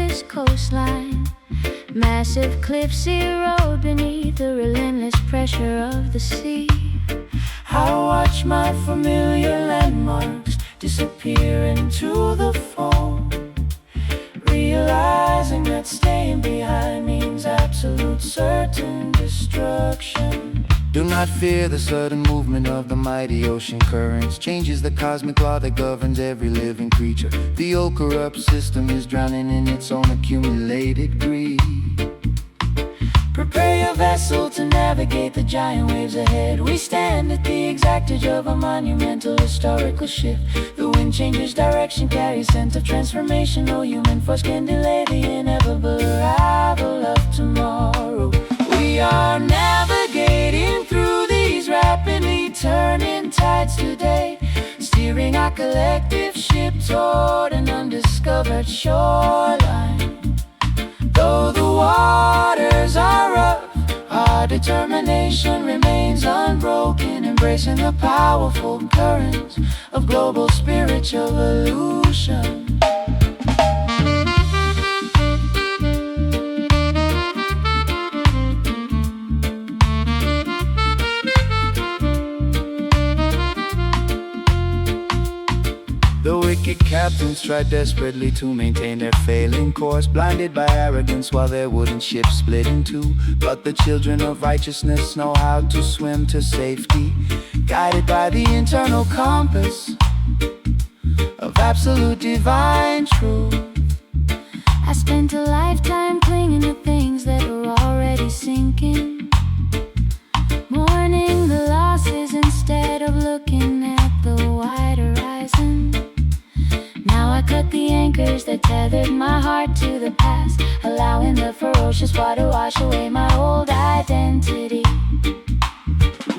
this coastline. Massive cliffs erode beneath the relentless pressure of the sea. I watch my familiar landmarks disappear into the foam, realizing that staying behind means absolute certain destruction. Do not fear the sudden movement of the mighty ocean currents. Changes the cosmic law that governs every living creature. The old corrupt system is drowning in its own accumulated greed. Prepare your vessel to navigate the giant waves ahead. We stand at the exact edge of a monumental historical shift. The wind changes direction, carries scent of transformation. No human force can delay the inevitable arrival of tomorrow. We are navigating through these rapidly turning tides today, steering our collective ship toward an undiscovered shoreline. Though the waters are rough, our determination remains unbroken, embracing the powerful currents of global spiritual evolution. The wicked captains try desperately to maintain their failing course, blinded by arrogance while their wooden ships split in two. But the children of righteousness know how to swim to safety, guided by the internal compass of absolute divine truth. I spent a lifetime clinging to things that were already sinking, mourning the losses instead of looking at the wide horizon. Now I cut the anchors that tethered my heart to the past, allowing the ferocious water wash away my old identity.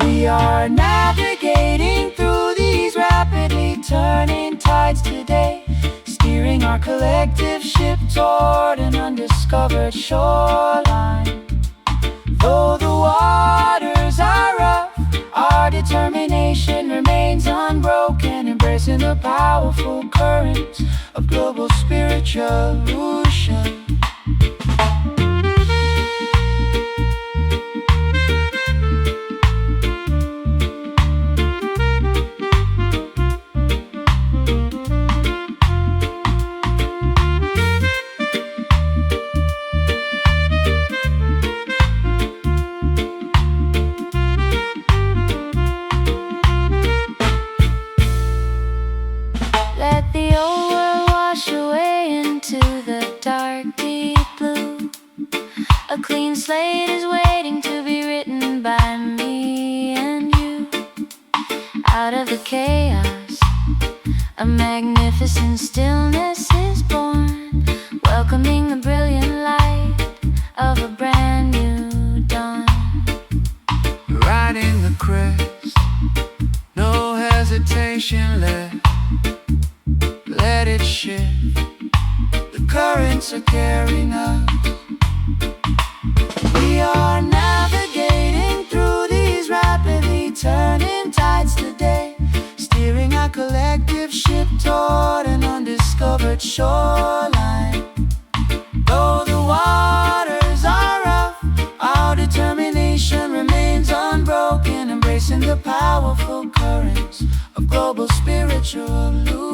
We are navigating through these rapidly turning tides today, steering our collective ship toward an undiscovered shoreline. Though the waters are rough, our determination remains unbroken, embracing the powerful currents of global spiritual evolution. Let the old world wash away into the dark, deep blue. A clean slate is waiting to be written by me and you. Out of the chaos, a magnificent stillness is born, welcoming the brilliant light of a brand new dawn. Riding the crest, no hesitation left. Let it shift, the currents are carrying us. We are navigating through these rapidly turning tides today, steering our collective ship toward an undiscovered shoreline. Though the waters are rough, our determination remains unbroken, embracing the powerful currents of global spiritual evolution.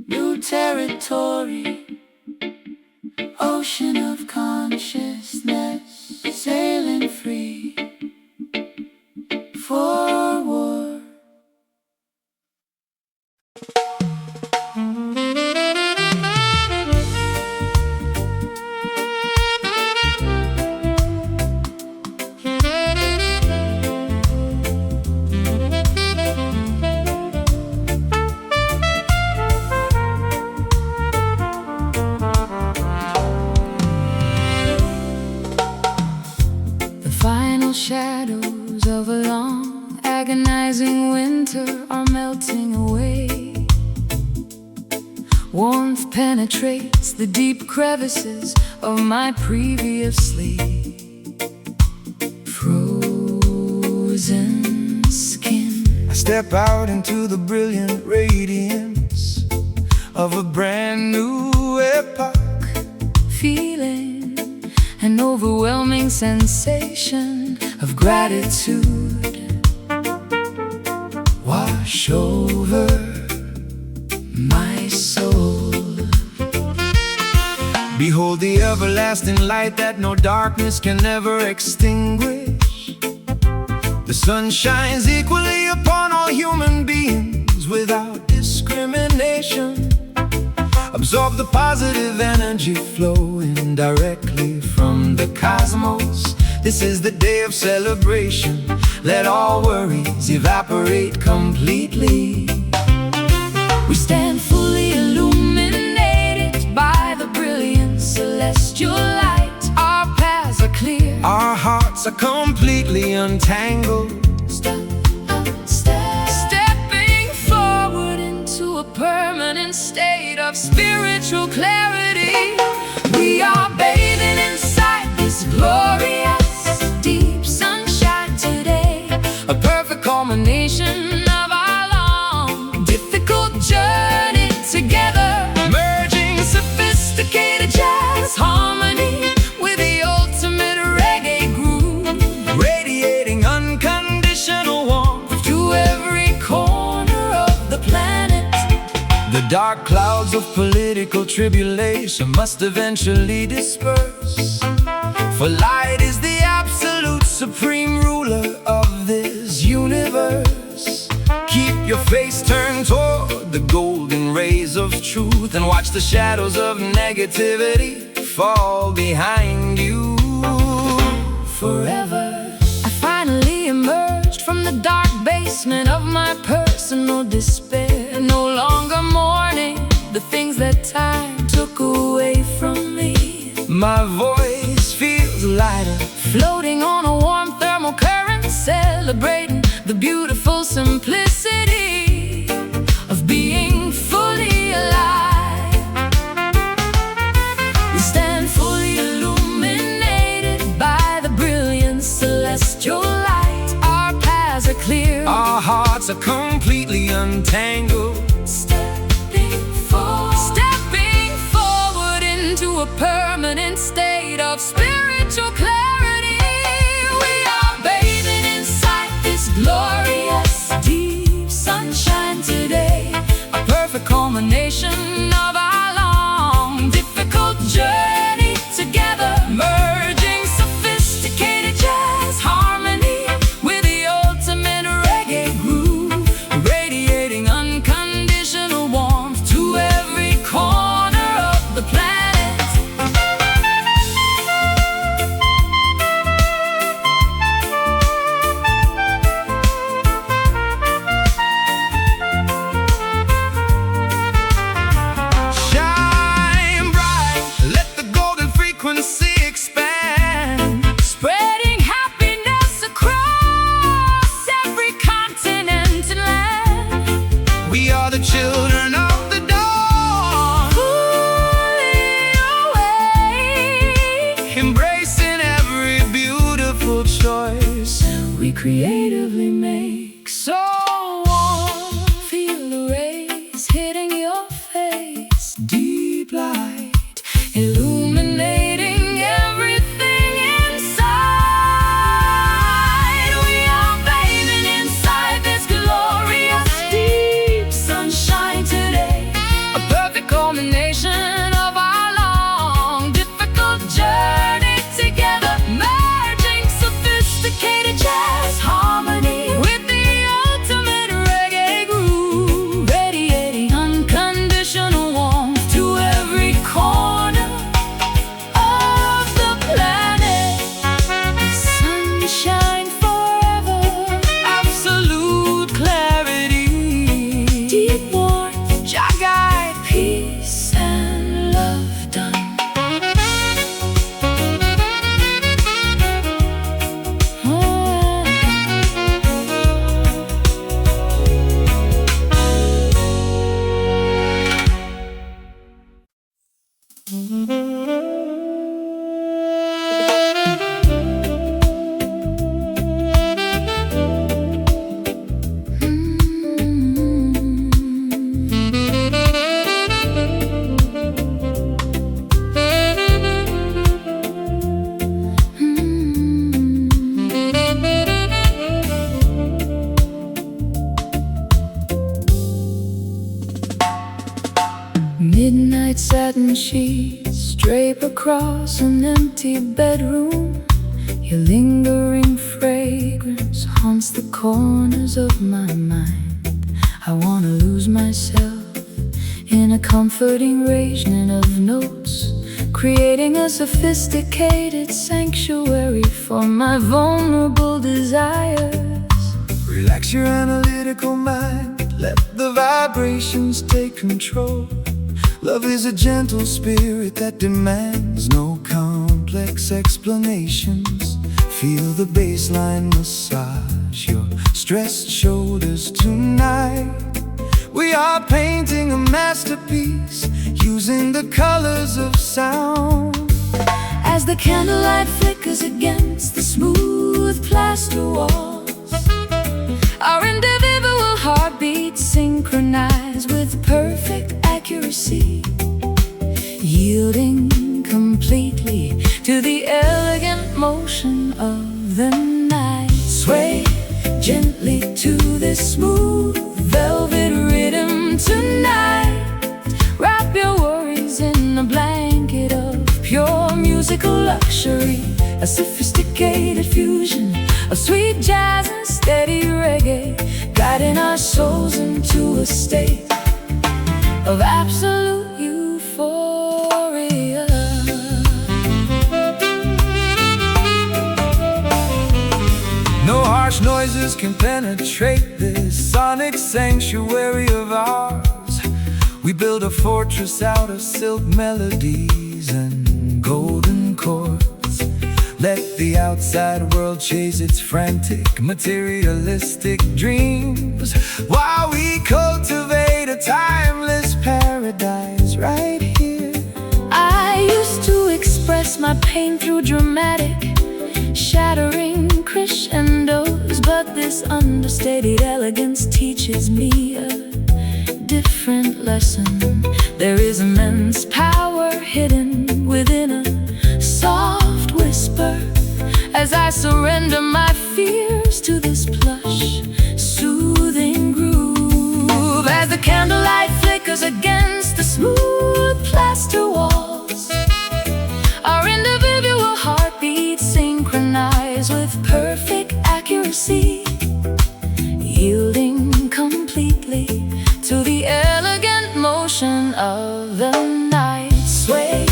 New territory Eternal shadows of a long, agonizing winter are melting away. Warmth penetrates the deep crevices of my previous sleep. Frozen skin. I step out into the brilliant radiance of a brand new epoch, Feeling an overwhelming sensation of gratitude wash over my soul. Behold the everlasting light that no darkness can ever extinguish. The sun shines equally upon all human beings without discrimination. Absorb the positive energy flowing directly from the cosmos. This is the day of celebration. Let all worries evaporate completely. We stand fully illuminated by the brilliant celestial light. Our paths are clear, Our hearts are completely untangled. Stepping forward into a permanent state of spiritual clarity. We are bathing inside this glorious deep sunshine today, a perfect culmination of our long, difficult journey together, merging sophisticated jazz harmony with the ultimate reggae groove, Radiating unconditional warmth. to every corner of the planet. The dark clouds of political tribulation must eventually disperse, for light is the absolute supreme ruler of this universe. Keep your face turned toward the golden rays of truth, and watch the shadows of negativity fall behind you Forever. I finally emerged from the dark basement of my personal despair, no longer mourning the things that time took away from me. My voice feels lighter, Floating on a warm thermal current, celebrating the beautiful simplicity of being fully alive. We stand fully illuminated by the brilliant celestial light. Our paths are clear, our hearts are completely untangled. Stepping forward into a permanent state of spiritual clarity. We are bathing inside this glorious deep sunshine today, a perfect culmination of our long, difficult journey together, merging sophisticated jazz harmony with the ultimate reggae groove, radiating unconditional warmth to every corner of the planet. Shine bright, let the golden frequency expand. Spreading happiness across every continent and land. We are the children of the dawn, Fully awake, embracing every beautiful choice. we creatively make. So warm, feel the rays hitting your face. Deep light, illuminating everything inside. We are bathing inside this glorious deep sunshine today, a perfect culmination of our long, difficult journey together, merging sophisticated jazz harmony with across an empty bedroom. Your lingering fragrance haunts the corners of my mind. I wanna lose myself in a comforting arrangement of notes, creating a sophisticated sanctuary for my vulnerable desires. Relax your analytical mind, let the vibrations take control. Love is a gentle spirit that demands no complex explanations. Feel the bassline massage your stressed shoulders tonight. We are painting a masterpiece using the colors of sound. As the candlelight flickers against the smooth plaster walls, our individual heartbeats synchronize with perfect accuracy, yielding completely to the elegant motion of the night. Sway gently to this smooth velvet rhythm tonight. Wrap your worries in a blanket of pure musical luxury, a sophisticated fusion of sweet jazz and steady reggae, guiding our souls into a state of absolute euphoria. No harsh noises can penetrate this sonic sanctuary of ours. We build a fortress out of silk melodies and golden chords. Let the outside world chase its frantic, materialistic dreams, while we cultivate a timeless paradise right here. I used to express my pain through dramatic, shattering crescendos, but this understated elegance teaches me a different lesson. There is immense power hidden within a soft whisper, as I surrender my fears to this plush, soothing groove. As the candlelight flickers against the smooth plaster walls, our individual heartbeats synchronize with perfect accuracy, yielding completely to the elegant motion of the night. Sway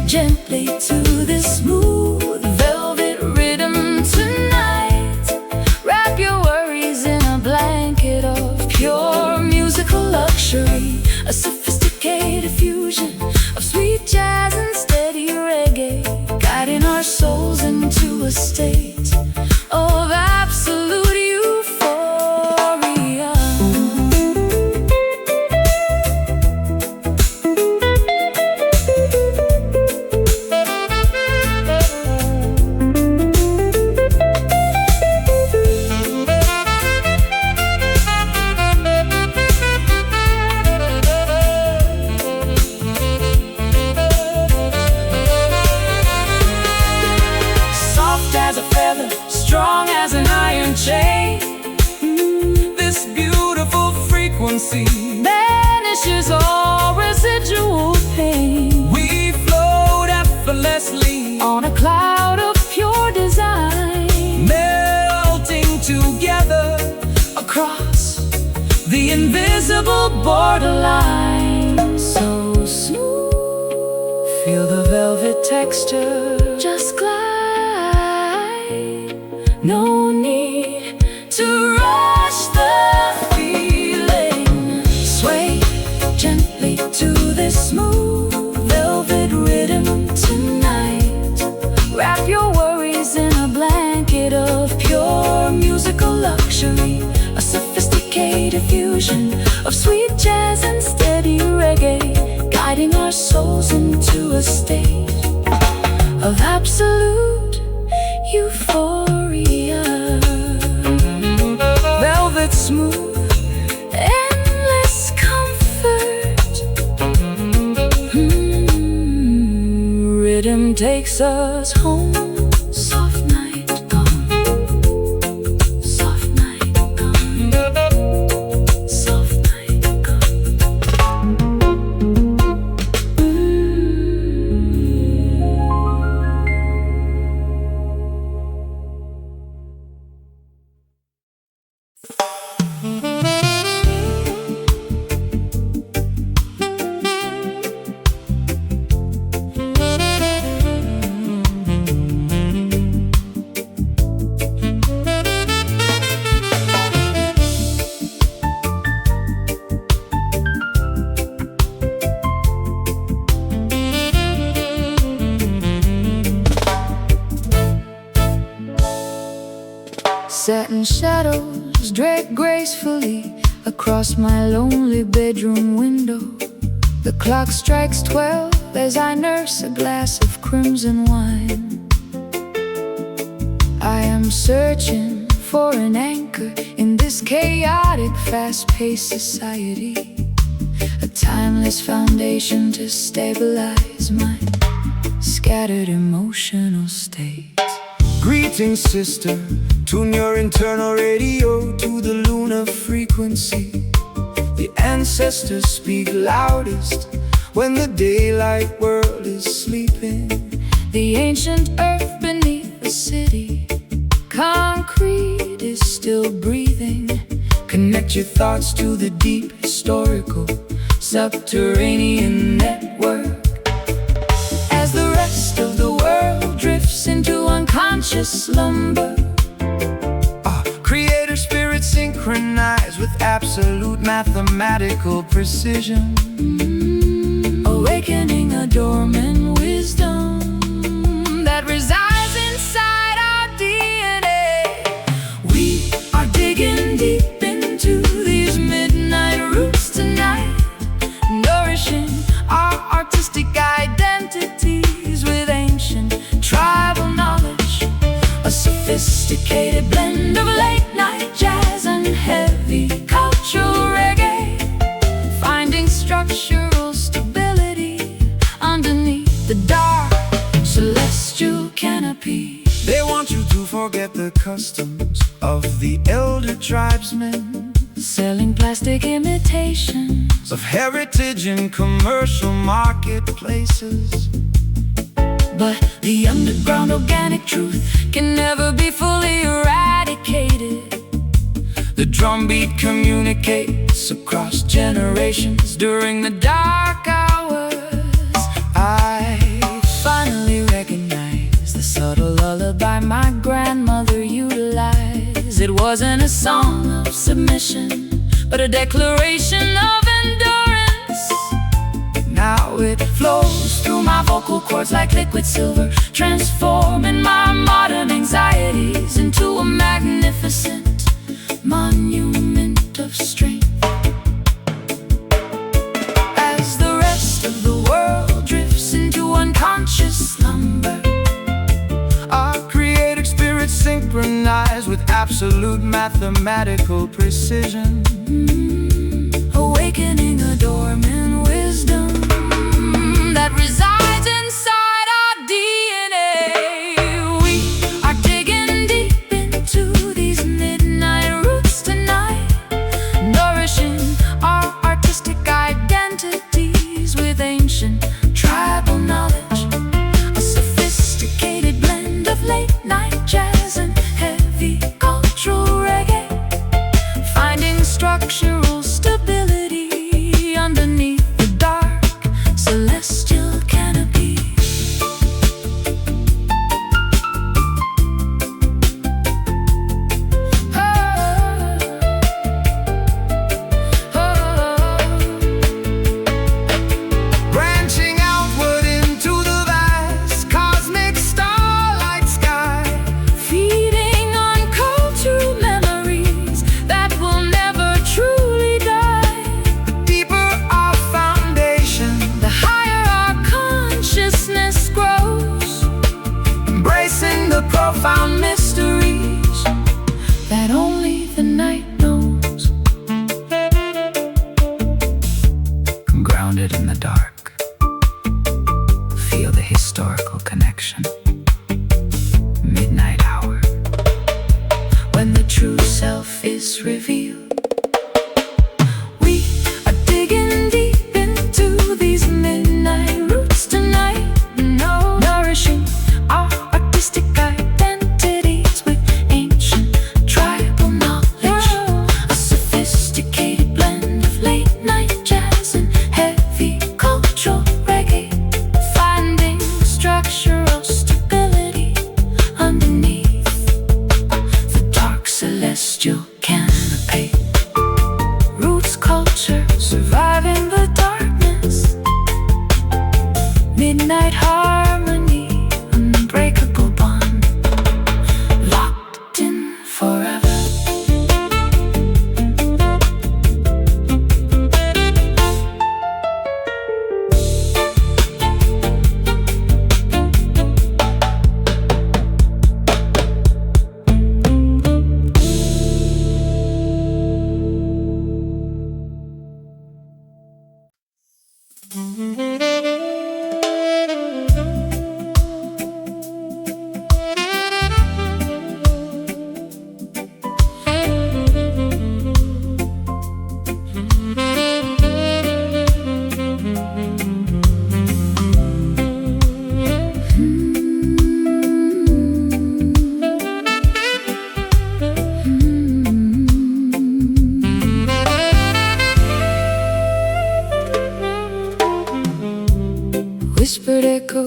gently to this smooth velvet rhythm tonight. Wrap your worries in a blanket of pure musical luxury, a sophisticated fusion of sweet jazz and steady reggae, guiding our souls into a state of absolute euphoria. Strong as an iron chain, This beautiful frequency banishes all residual pain. we float effortlessly, On a cloud of pure design, melting together across the invisible borderline. So smooth, feel the velvet texture, just glide. No need to rush the feeling. Sway gently to this smooth velvet rhythm tonight. Wrap your worries in a blanket of pure musical luxury, a sophisticated fusion of sweet jazz and steady reggae, guiding our souls into a state of absolute euphoria. Velvet smooth, endless comfort. Rhythm takes us home. Soft night gone. Soft night gone. Soft night gone. Satin shadows drag gracefully across my lonely bedroom window. The clock strikes 12 as I nurse a glass of crimson wine. I am searching for an anchor in this chaotic, fast-paced society, a timeless foundation to stabilize my scattered emotional states. Greetings, sister. Tune your internal radio to the lunar frequency. The ancestors speak loudest when the daylight world is sleeping. The ancient earth beneath the city, concrete is still breathing. Connect your thoughts to the deep historical subterranean network. As the rest of the world drifts into unconscious slumber, Creator spirit synchronized with absolute mathematical precision. awakening a dormant wisdom that resides inside our DNA. We are digging deep into these midnight roots tonight, nourishing our artistic identities with ancient tribal knowledge, a sophisticated blend of late-night jazz and heavy cultural reggae, finding structural stability underneath the dark celestial canopy. They want you to forget the customs of the elder tribesmen, Selling plastic imitations of heritage in commercial marketplaces. but the underground organic truth can never be fully eradicated. The drumbeat communicates across generations during the dark hours. I Finally recognize the subtle lullaby my grandmother utilized. It wasn't a song of submission, but a declaration of endurance. now it Flows through my vocal cords like liquid silver, transforming my modern anxieties into a magnificent monument of strength. As the rest of the world drifts into unconscious slumber, our creative spirit synchronized with absolute mathematical precision. awakening a dormant wisdom that resides inside our DNA. We are digging deep into these midnight roots tonight, nourishing our artistic identities with ancient tribal knowledge, a sophisticated blend of late-night jazz and heavy cultural reggae, finding structural stability underneath the dark celestial canopy. Branching outward into the vast cosmic starlight sky, Feeding on cultural memories that will never truly die. deeper our foundation, The higher our consciousness grows, embracing the profound mysteries that only the night knows. grounded in the dark. Feel the historical connection. Midnight hour. When the true self is revealed, we are digging deep into these midnight roots tonight, nourishing our artistic identities with ancient tribal knowledge, a sophisticated blend of late-night jazz and heavy cultural reggae, finding structural stability underneath the dark celestial canopy.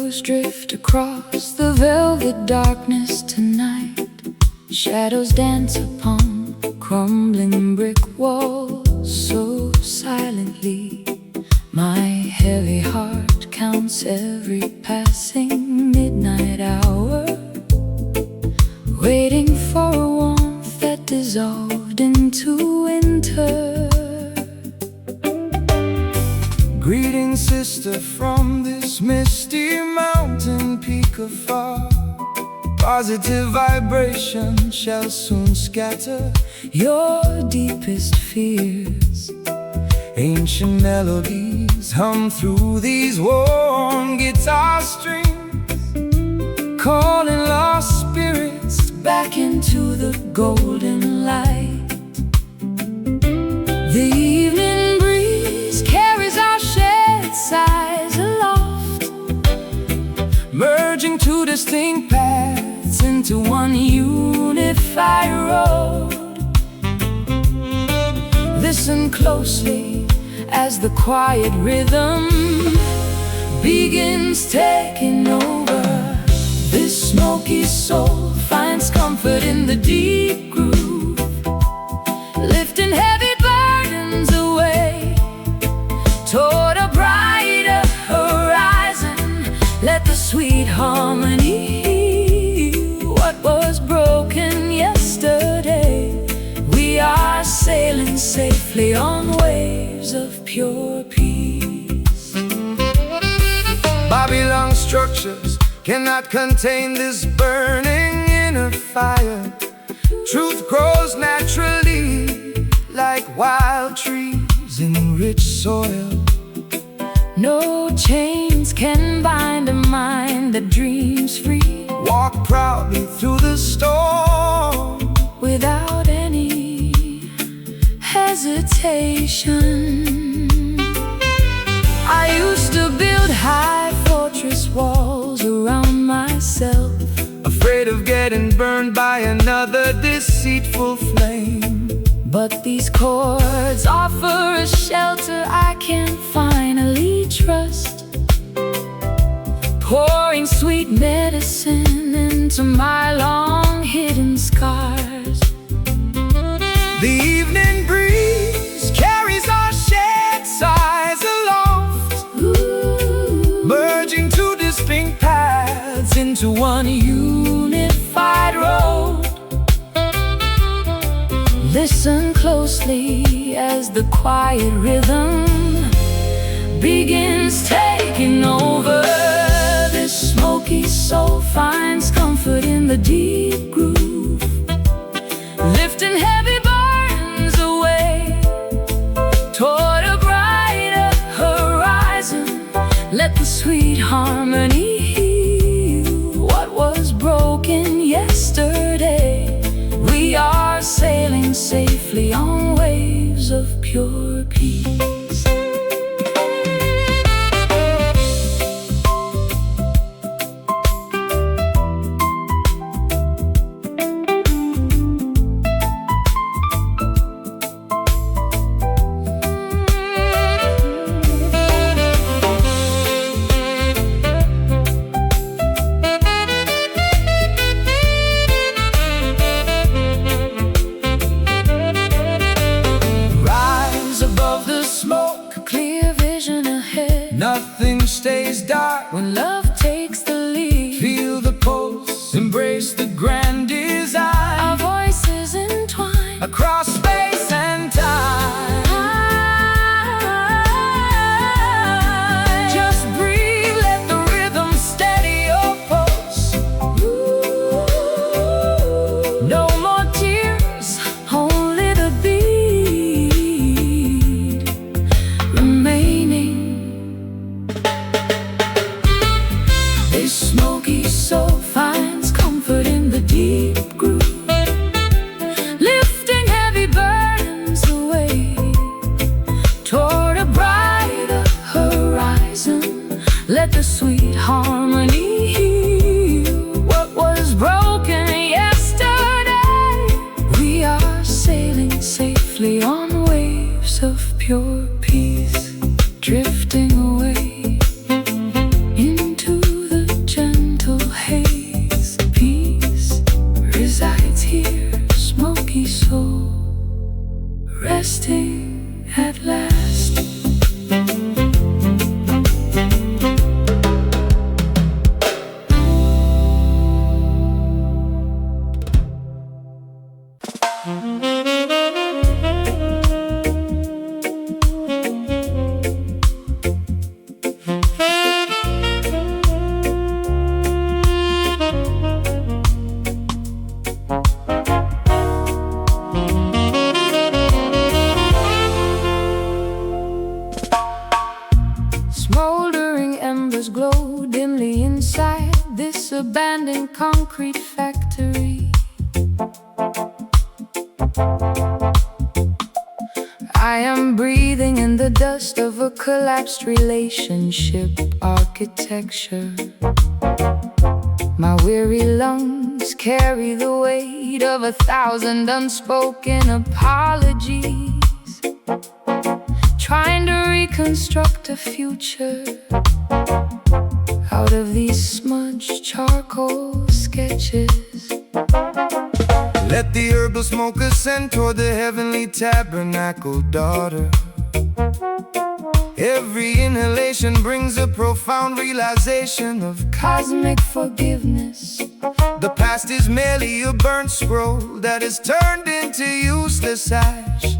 Shadows drift across the velvet darkness tonight. Shadows dance upon crumbling brick walls so silently. My heavy heart counts every passing midnight hour, waiting for a warmth that dissolved into winter. Greetings, sister, from this misty mountain peak afar. Positive vibration shall soon scatter Your deepest fears. ancient melodies hum through these warm guitar strings, calling lost spirits Back into the golden light. The evening breeze carries our shared sighs aloft, merging two distinct paths into one unified road. Listen closely as the quiet rhythm begins taking over. This smoky soul finds comfort in the deep groove, lifting heavy burdens away toward a brighter horizon. Let the sweet harmony heal what was broken yesterday. We are sailing safely on waves of pure peace. Babylon structures cannot contain this burning inner fire. Truth grows naturally like wild trees in rich soil. No chains can bind a mind that dreams free. Walk proudly through the storm without any hesitation. I used to build high fortress walls around myself, afraid of getting burned by another deceitful flame. but these chords offer a shelter I can finally trust, pouring sweet medicine into my long hidden scars. The evening breeze carries our shared sighs aloft, merging two distinct paths into one unified road. Listen closely as the quiet rhythm begins taking over. This smoky soul finds comfort in the deep groove, lifting heavy burdens away toward a brighter horizon. Let the sweet harmony heal what was broken yesterday. We are sailing safely on waves of pure peace. Nothing stays dark when love takes the lead. Feel the pulse, embrace the grand design. Our voices entwine across space and time. Just breathe, let the rhythm steady your pulse. No more tears, only the beat remaining. This smoky soul finds comfort in the deep factory. I am breathing in the dust of a collapsed relationship architecture. My weary lungs carry the weight of 1,000 unspoken apologies, trying to reconstruct a future out of these smudged charcoal sketches. Let the herbal smoke ascend toward the heavenly tabernacle, daughter. Every inhalation brings a profound realization of Cosmic forgiveness. the past is merely a burnt scroll that is turned into useless ash.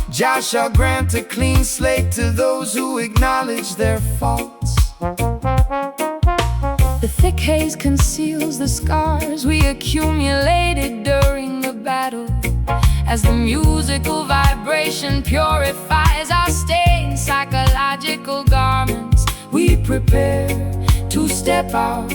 Jah shall grant a clean slate to those who acknowledge their faults. The thick haze conceals the scars we accumulated during the battle. As the musical vibration purifies our stained psychological garments, we prepare to step out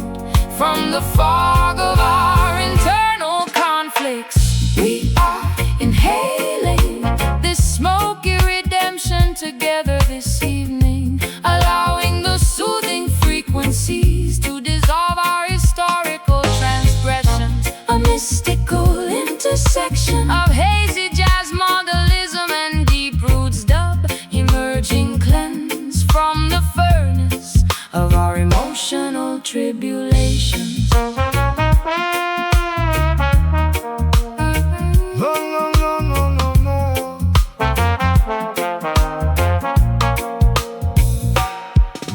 from the fog of our internal conflicts. We are inhaling this smoky redemption together this evening, allowing the soothing frequencies to dissolve our historical transgressions. A mystical intersection of hazy jazz modelism and deep roots dub, emerging cleansed from the furnace of our emotional tribulations.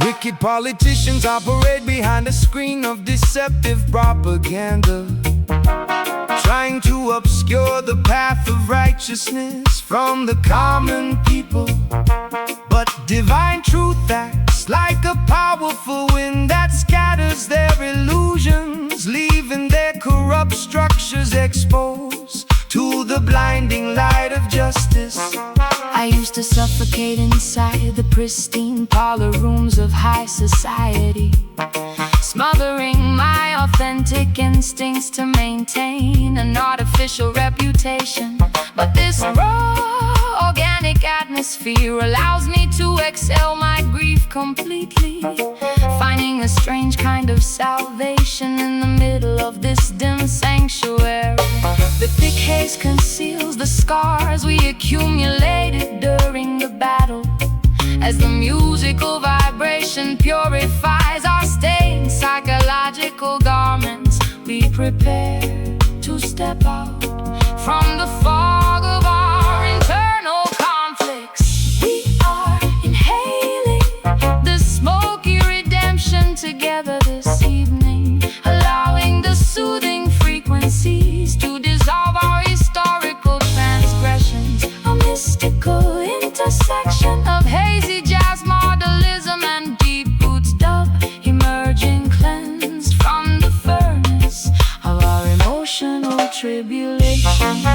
Wicked politicians operate behind a screen of deceptive propaganda, trying to obscure the path of righteousness from the common people. But divine truth acts like a powerful wind that scatters their illusions, leaving their corrupt structures exposed to the blinding light of justice. I used to suffocate inside the pristine parlor rooms of high society, smothering my authentic instincts to maintain an artificial reputation. But this raw, organic atmosphere allows me to exhale my grief completely, finding a strange kind of salvation in the middle of this dim sanctuary. The thick haze conceals the scars we accumulated during the battle. As the musical vibration purifies our stained psychological garments, we prepare to step out from the fog of our internal conflicts. We are inhaling the smoky redemption together this evening, allowing the soothing frequencies to dissolve our historical transgressions. A mystical intersection of hazy jazz modelism and deep roots dub, emerging cleansed from the furnace of our emotional tribulation.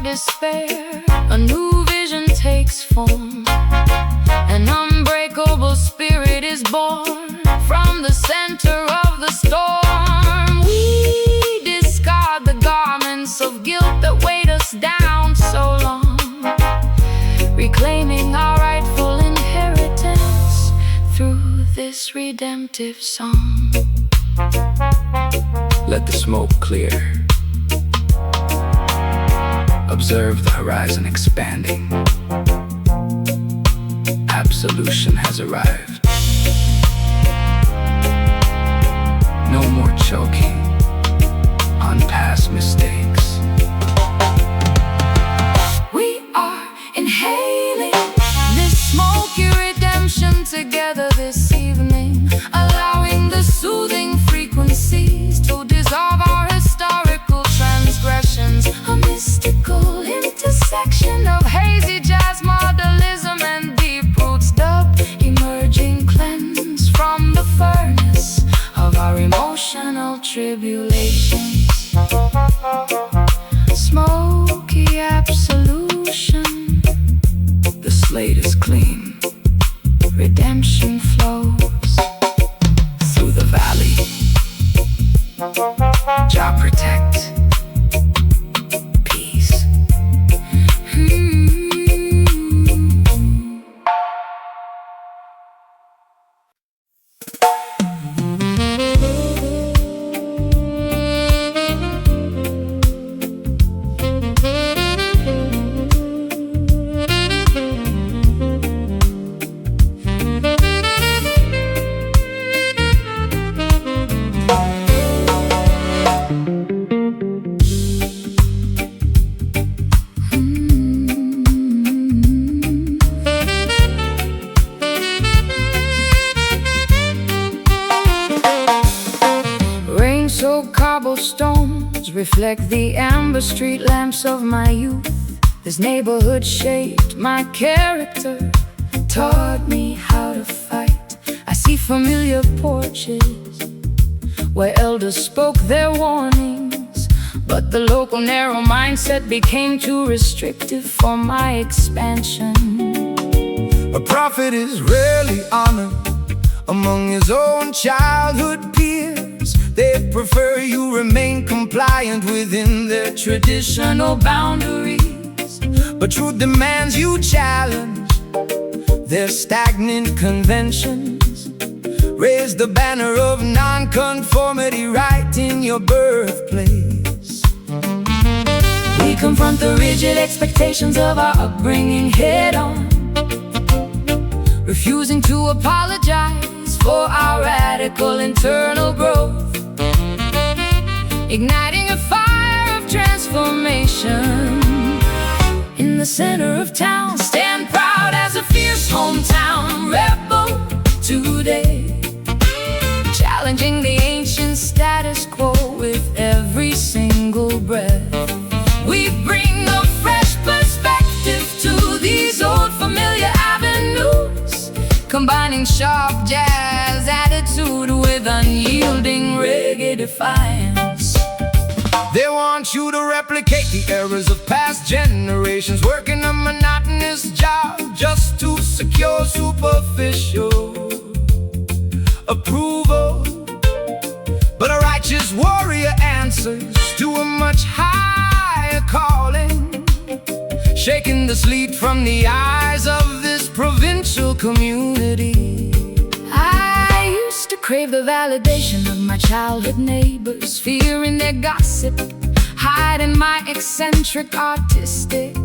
Despair, a new vision takes form. An unbreakable spirit is born from the center of the storm. We discard the garments of guilt that weighed us down so long, reclaiming our rightful inheritance through this redemptive song. Let the smoke clear. Observe the horizon expanding. Absolution has arrived. No more choking on past mistakes. We are inhaling this smoky redemption together this evening, allowing the soothing frequencies to dissolve our historical transgressions. A mystical intersection of hazy jazz, modelism, and deep roots dub, emerging cleanse from the furnace of our emotional tribulations. Smoky absolution, the slate is clean, redemption flows through the valley. Jah protect. Cobblestones reflect the amber street lamps of my youth. This neighborhood shaped my character, taught me how to fight. I see familiar porches where elders spoke their warnings, but the local narrow mindset became too restrictive for my expansion. A prophet is rarely honored among his own childhood peers. They prefer you remain compliant within their traditional boundaries. But truth demands you challenge their stagnant conventions. Raise the banner of nonconformity right in your birthplace. We confront the rigid expectations of our upbringing head on, refusing to apologize for our radical internal growth. Igniting a fire of transformation in the center of town. Stand proud as a fierce hometown rebel today, challenging the ancient status quo with every single breath. We bring a fresh perspective to these old familiar avenues, combining sharp jazz attitude with unyielding reggae defiance. They want you to replicate the errors of past generations, working a monotonous job just to secure superficial approval. But a righteous warrior answers to a much higher calling, shaking the sleet from the eyes of this provincial community. I used to crave the validation of my childhood neighbors, fearing their gossip, hiding my eccentric artistic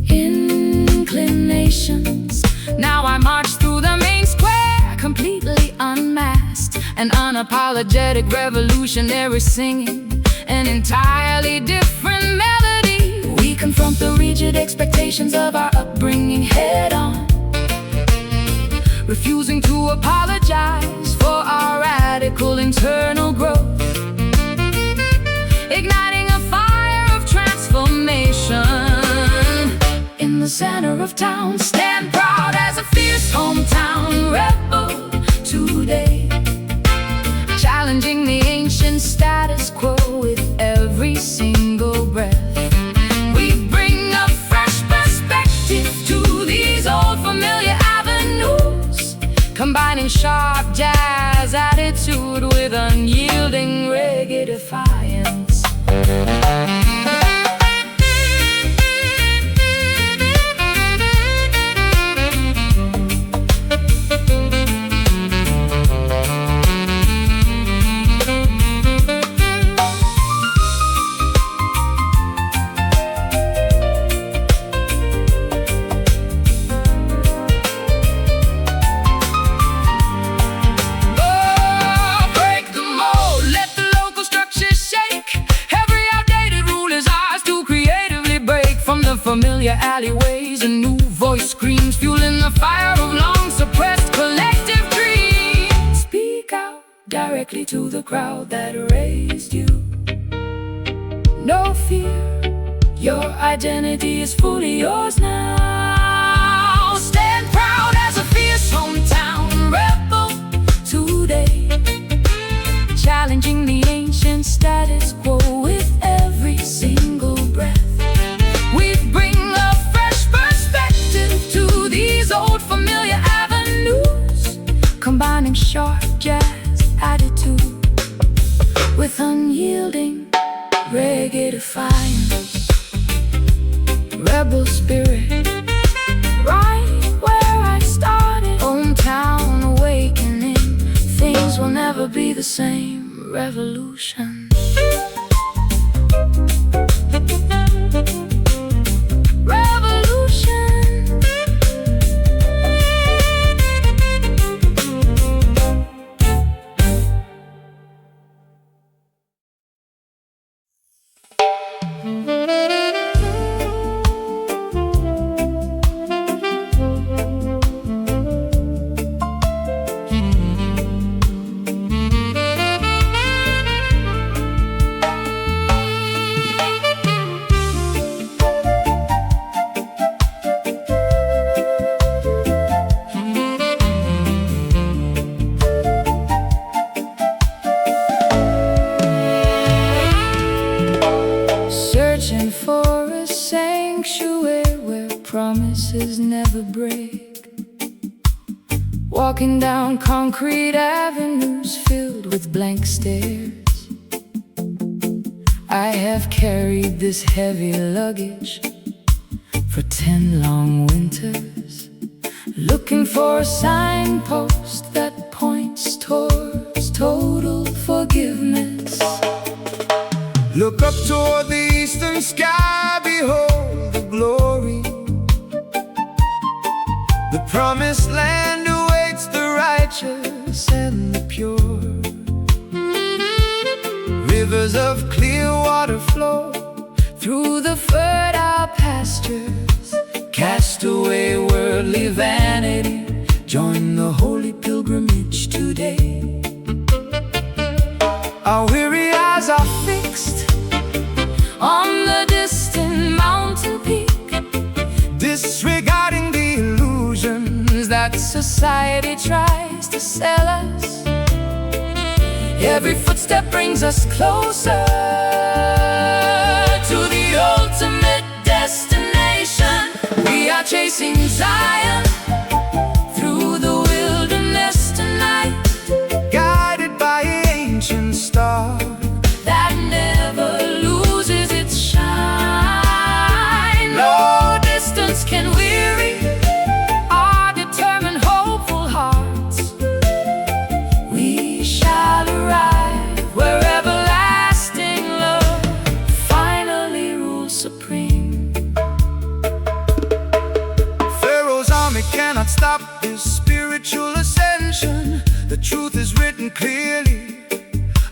inclinations. Now I march through the main square, completely unmasked, an unapologetic revolutionary, singing an entirely different melody. We confront the rigid expectations of our upbringing head on, refusing to apologize for our radical internal growth. Igniting a fire of transformation in the center of town. Stand proud as a fierce hometown rebel today, challenging the ancient status quo with every single breath. We bring a fresh perspective to these old familiar avenues, combining sharp jazz attitude with unyielding reggae defiance. Familiar alleyways, a new voice screams, fueling the fire of long-suppressed collective dreams. Speak out directly to the crowd that raised you. No fear, Your identity is fully yours now. Stand proud as a fierce hometown rebel today, challenging the ancient status quo with every single breath. We bring a fresh perspective to these old familiar avenues, combining sharp jazz attitude with unyielding reggae defiance. Rebel spirit, right where I started. Hometown awakening, things will never be the same. Revolution. Searching for a sanctuary where promises never break, walking down concrete avenues filled with blank stares. I have carried this heavy luggage for 10 long winters, looking for a signpost that points towards total forgiveness. Look up toward the eastern sky, behold the glory. The promised land awaits the righteous and the pure. Rivers of clear water flow through the fertile pastures. Cast away worldly vanity, join the holy pilgrimage today. Our weary eyes are fixed on the distant mountain peak, disregarding the illusions that society tries to sell us. Every footstep brings us closer to the ultimate destination. We are chasing Zion through the wilderness tonight, guided by an ancient star that never loses its shine. No distance can weary our determined, hopeful hearts. We shall arrive where everlasting love finally rules supreme. Pharaoh's army cannot stop this spiritual ascension. The truth is written clearly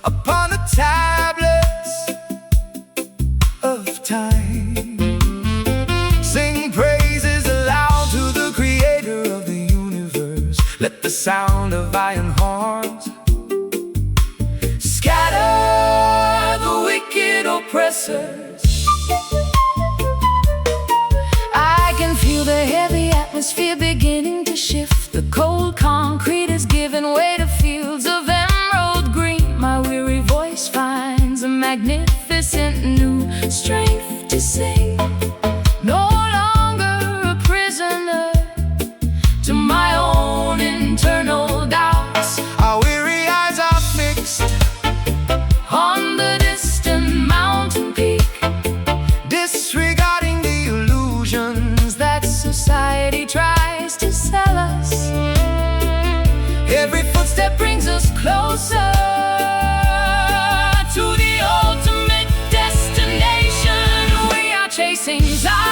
upon the tablets of time. Sing praises aloud to the creator of the universe. Let the sound of iron horns scatter the wicked oppressors. I can feel the heavy atmosphere beginning to shift. The cold concrete is giving way to fields of emerald green. My weary voice finds a magnificent new strength to sing. No longer a prisoner to my own internal doubts. Our weary eyes are fixed On the distant mountain peak, disregarding the illusions that society tries to sell us. every Footstep brings us closer to the ultimate destination. We are chasing Zion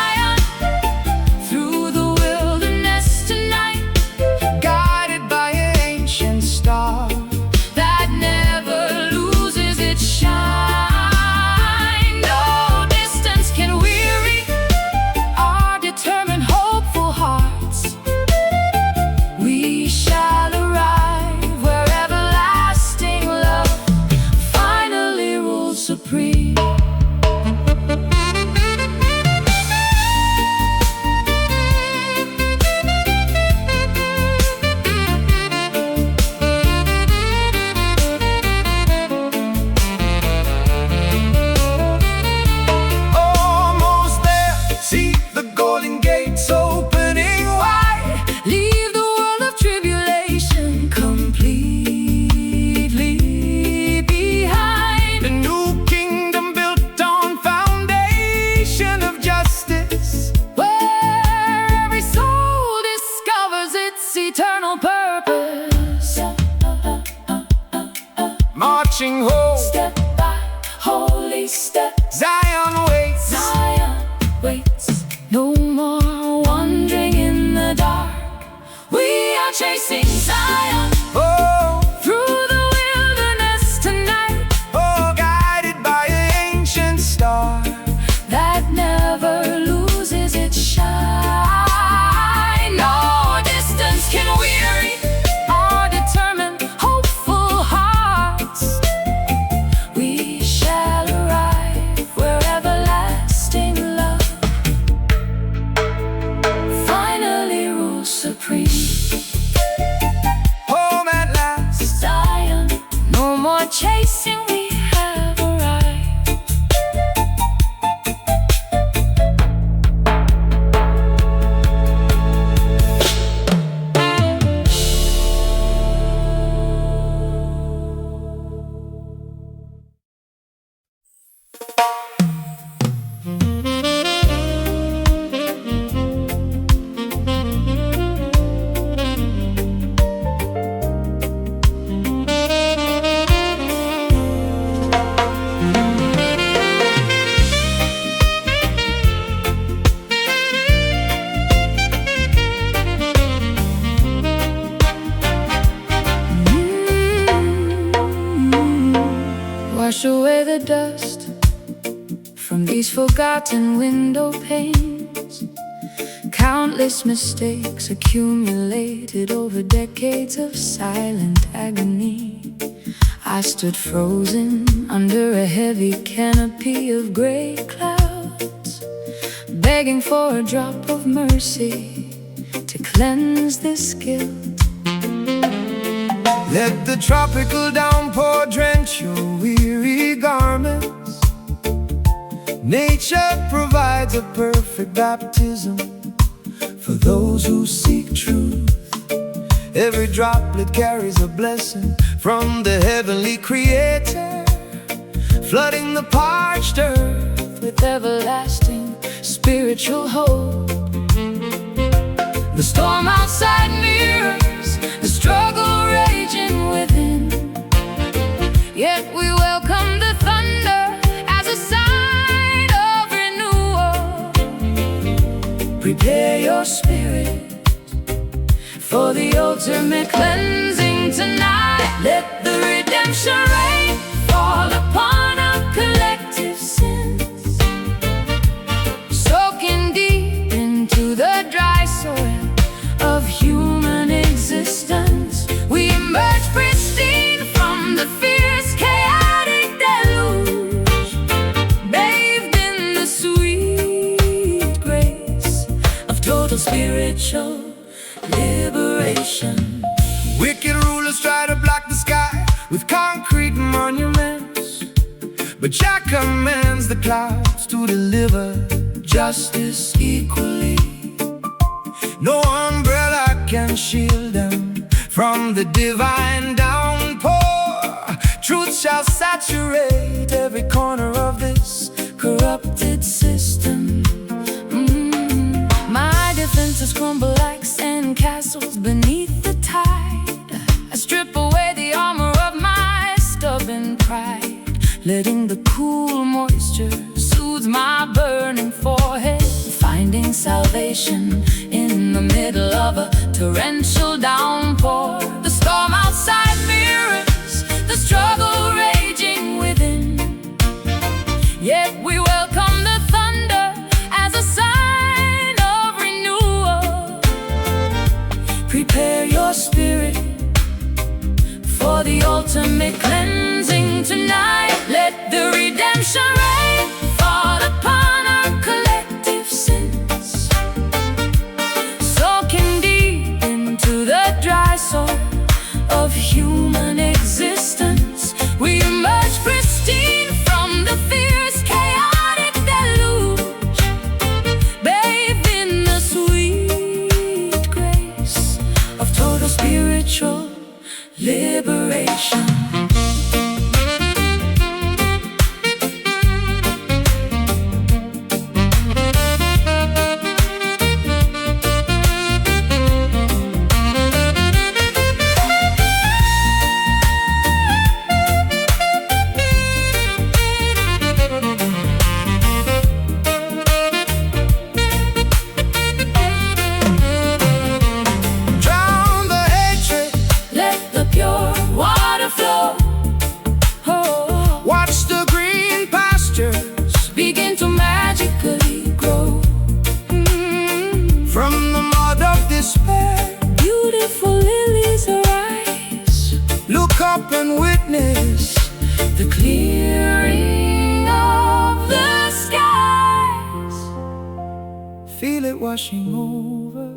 marching home. Step by holy step, Zion waits. Zion waits. No more wandering in the dark. We are chasing Zion. Oh, Through the wilderness tonight, oh, guided by an ancient star that never loses its shine. No distance can weary our determined, hopeful hearts. We shall arrive where everlasting love finally rules supreme. home at last. Zion, no more chasing, we have arrived. Wash away the dust from these forgotten window panes. Countless mistakes accumulated over decades of silent agony. I stood frozen under a heavy canopy of gray clouds, begging for a drop of mercy to cleanse this guilt. Let the tropical downpour drench your weary garments. Nature provides a perfect baptism for those who seek truth. Every droplet carries a blessing from the heavenly Creator, flooding the parched earth With everlasting spiritual hope. The storm outside mirrors the struggle raging within, yet we welcome the thunder as a sign of renewal. Prepare your spirit for the ultimate cleansing tonight. Let the redemption rain fall upon our collective sins, soaking deep into the dry soil of human existence. We emerge pristine from the fierce, chaotic deluge, bathed in the sweet grace of total spiritual liberation. Wicked rulers try to block the sky with concrete monuments, but Jah commands the clouds to deliver justice equally. No umbrella can shield them from the divine downpour. Truth shall saturate every corner of this corrupted system. My defenses crumble like sand castles beneath the tide. I strip away the armor of my stubborn pride, letting the cool moisture soothe my burning forehead, finding salvation in the middle of a torrential downpour. The storm outside mirrors the struggle raging within, yet we welcome the thunder as a sign of renewal. Prepare your spirit for the ultimate cleansing tonight. Let the redemption rain fall upon our collective sins, soaking deep into the dry soil of human existence. We emerge pristine from the fierce, chaotic deluge, bathed in the sweet grace of total spiritual liberation. up and witness the clearing of the skies. Feel it washing over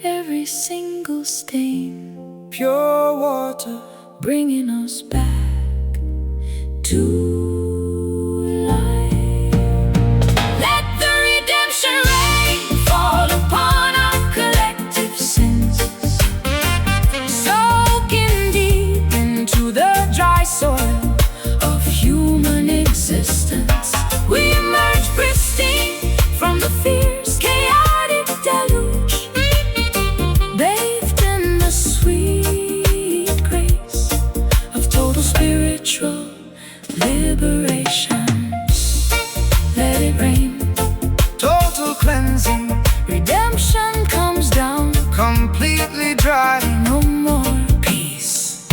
every single stain, pure water, bringing us back to life. Let the redemption rain fall upon our collective senses, soaking deep into the dry soil of human existence. We emerge pristine from the fierce, chaotic deluge, bathed in the sweet grace of total spiritual liberation. Let it rain, total cleansing, redemption comes down, completely dry. no more peace.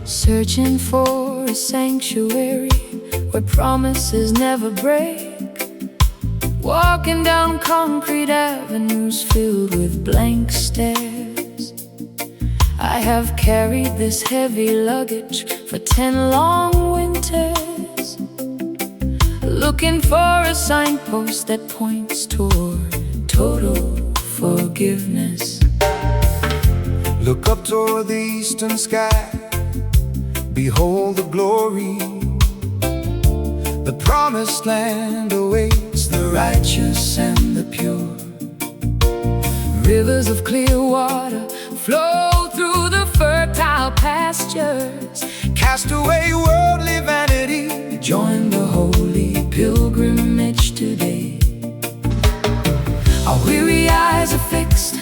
Searching for a sanctuary where promises never break, walking down concrete avenues filled with blank stares. I have carried this heavy luggage for 10 long winters, looking for a signpost that points toward total forgiveness. Look up toward the eastern sky, behold the glory. The promised land awaits the righteous and the pure. Rivers of clear water flow through the fertile pastures. Cast away worldly vanity, Join the holy pilgrimage today. Our weary eyes are fixed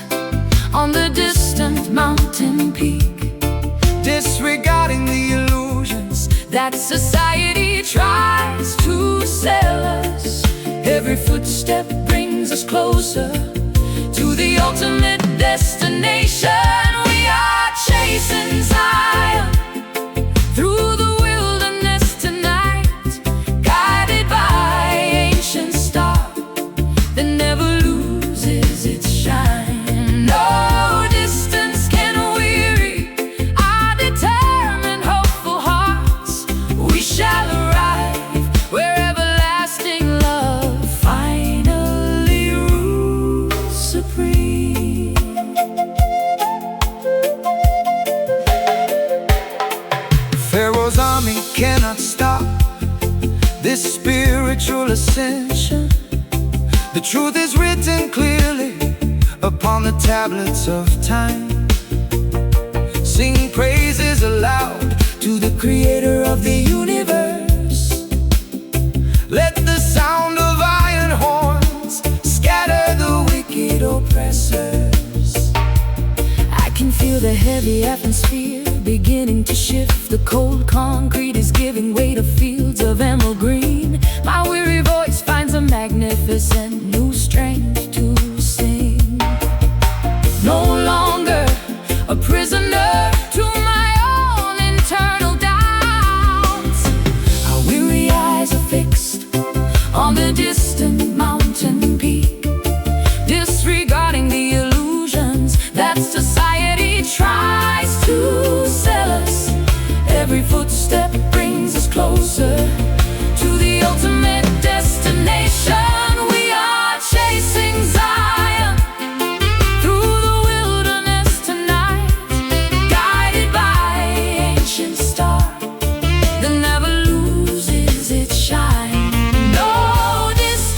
on the distant mountain peak, disregarding the illusions that society tries to sell us. Every footstep brings us closer to the ultimate destination. We are chasing Zion through the wilderness tonight, guided by ancient star that never loses its shine. No distance can weary our determined, hopeful hearts. We shall arrive where everlasting love finally rules supreme. Pharaoh's army cannot stop this spiritual ascension. The truth is written clearly upon the tablets of time. Sing praises aloud to the creator of the universe. Let the sound of iron horns scatter the wicked oppressors. I can feel the heavy atmosphere beginning to shift. The cold concrete is giving way to fields of emerald green. My weary voice finds a magnificent new strength to sing. No longer a prisoner to my own internal doubts. Our weary eyes are fixed on the distant mountain peak, disregarding the illusions that society tries to sell us. Every footstep brings us closer to the ultimate destination. We are chasing Zion through the wilderness tonight, guided by ancient star that never loses its shine. No distance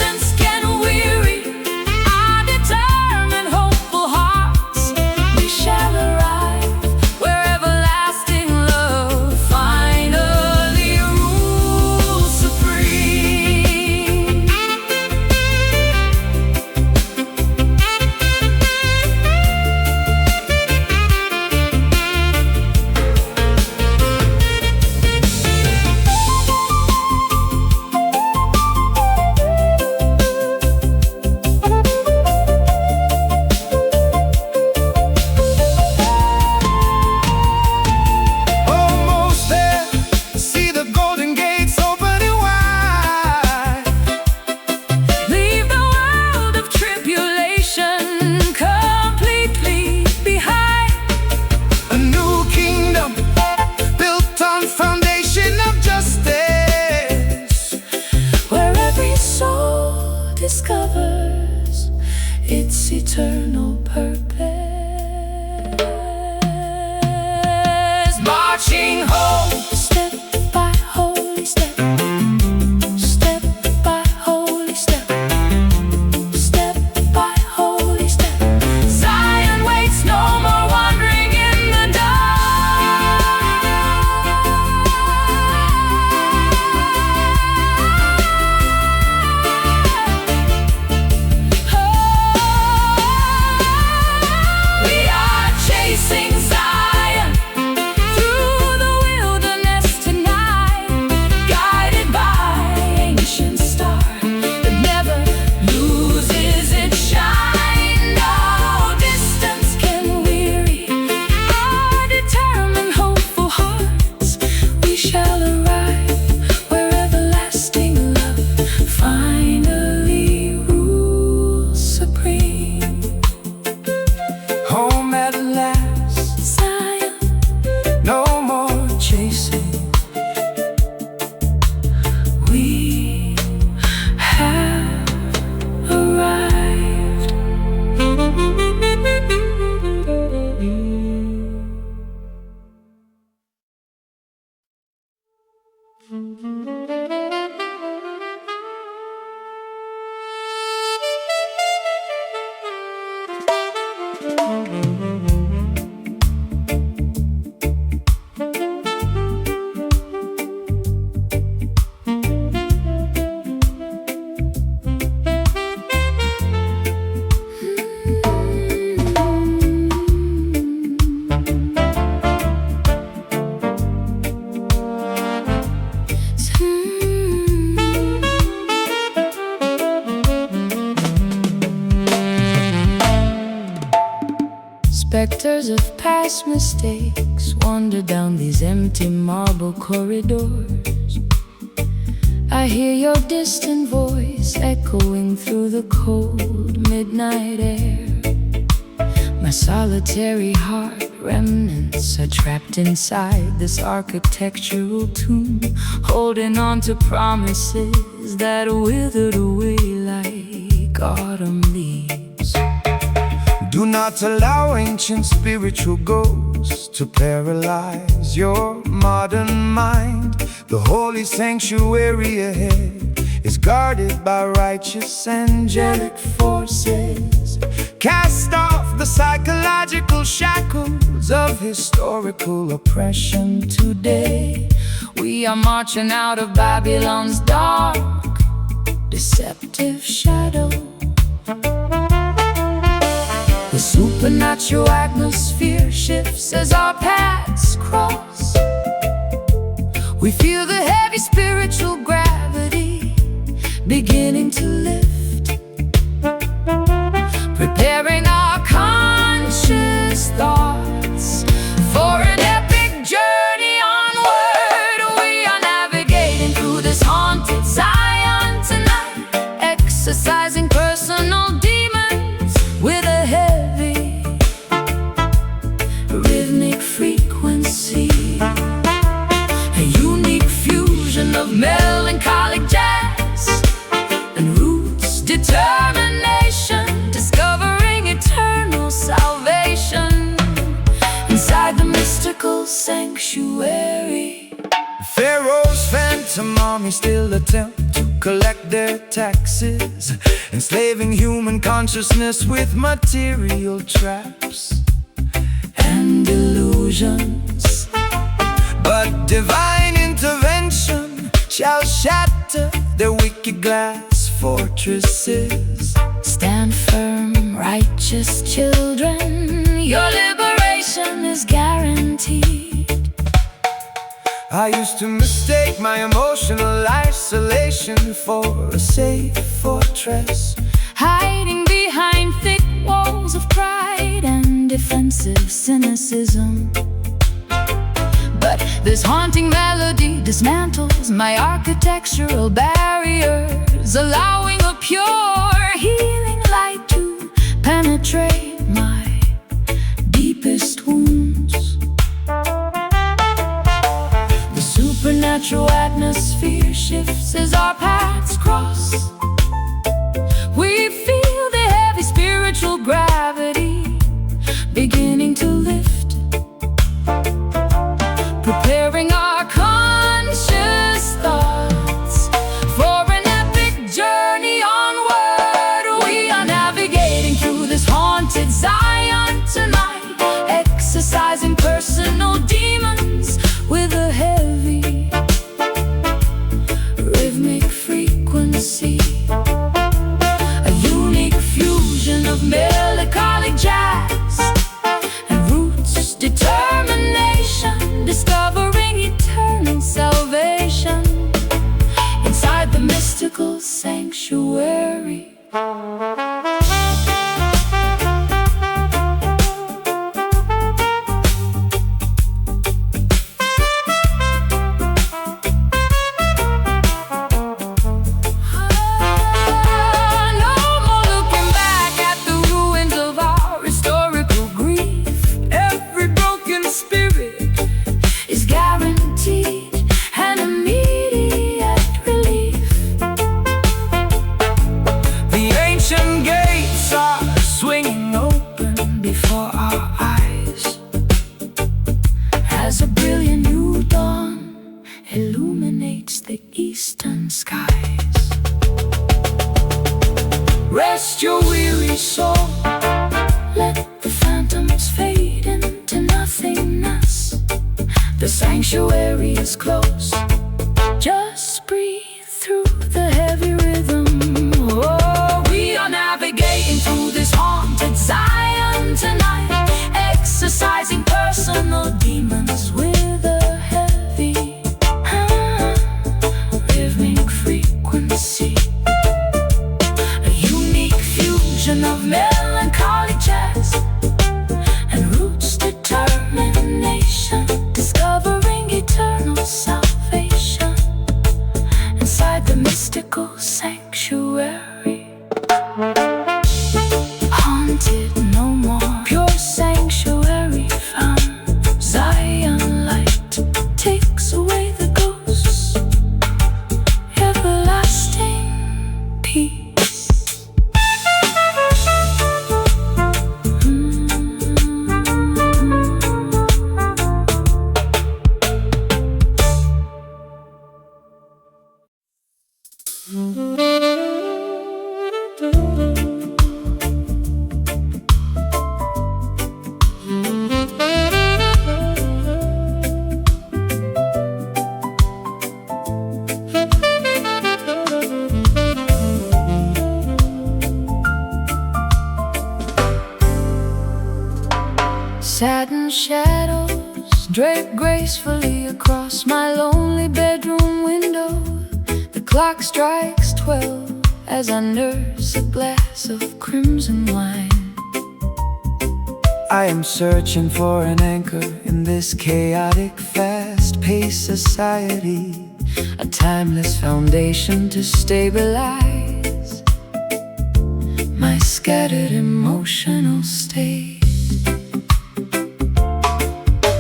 eternal purpose. Marching home, step by holy step, step by holy step, step by holy step. Zion waits, no more wandering in the dark. We are chasing Zion through the wilderness tonight, guided by ancient star that never loses its shine. No distance can weary our determined, hopeful hearts. We shall arrive where everlasting love finally rules supreme. Home at last, Zion, no more chasing. we have arrived. Specters of past mistakes wander down these empty marble corridors. I hear your distant voice echoing through the cold midnight air. My solitary heart remnants are trapped inside this architectural tomb, holding on to promises that withered away like autumn leaves. Do not allow ancient spiritual ghosts to paralyze your modern mind. The holy sanctuary ahead is guarded by righteous angelic forces. Cast off the psychological shackles of historical oppression today. We are marching out of Babylon's dark, deceptive shadow. The supernatural atmosphere shifts as our paths cross. We feel the heavy spiritual gravity beginning to lift, preparing our conscious thoughts for an epic journey onward. We are navigating through this haunted Zion tonight, exercising personal demons with a heavy rhythmic frequency, a unique fusion of melancholic jazz and roots determination, discovering eternal salvation inside the mystical sanctuary. Pharaoh's phantom army still attempt to collect their taxes, enslaving human consciousness with material traps And illusions, but divine intervention shall shatter their wicked glass fortresses. stand firm, righteous children, your liberation is guaranteed. I used to mistake my emotional isolation for a safe fortress, Hiding behind thick walls of pride and defensive cynicism. But this haunting melody dismantles my architectural barriers, allowing a pure healing light to penetrate my deepest wounds. The supernatural atmosphere shifts as our paths cross. We feel the heavy spiritual gravity mystical sanctuary. Illuminates the eastern skies. Rest your weary soul, let the phantoms fade into nothingness. The sanctuary is close, just breathe through the heavy rhythm. Oh, we are navigating through this haunted Zion tonight, exercising personal demons with a heavy rhythmic frequency. A unique fusion of melancholy jazz and roots determination, discovering eternal salvation inside the mystical sanctuary. Haunted no more, pure sanctuary found. Zion light takes away the ghosts, everlasting peace. Satin shadows drape gracefully across my lonely bedroom window. The clock strikes 12 as I nurse a glass of crimson wine. I am searching for an anchor in this chaotic, fast-paced society, A timeless foundation to stabilize my scattered emotional state.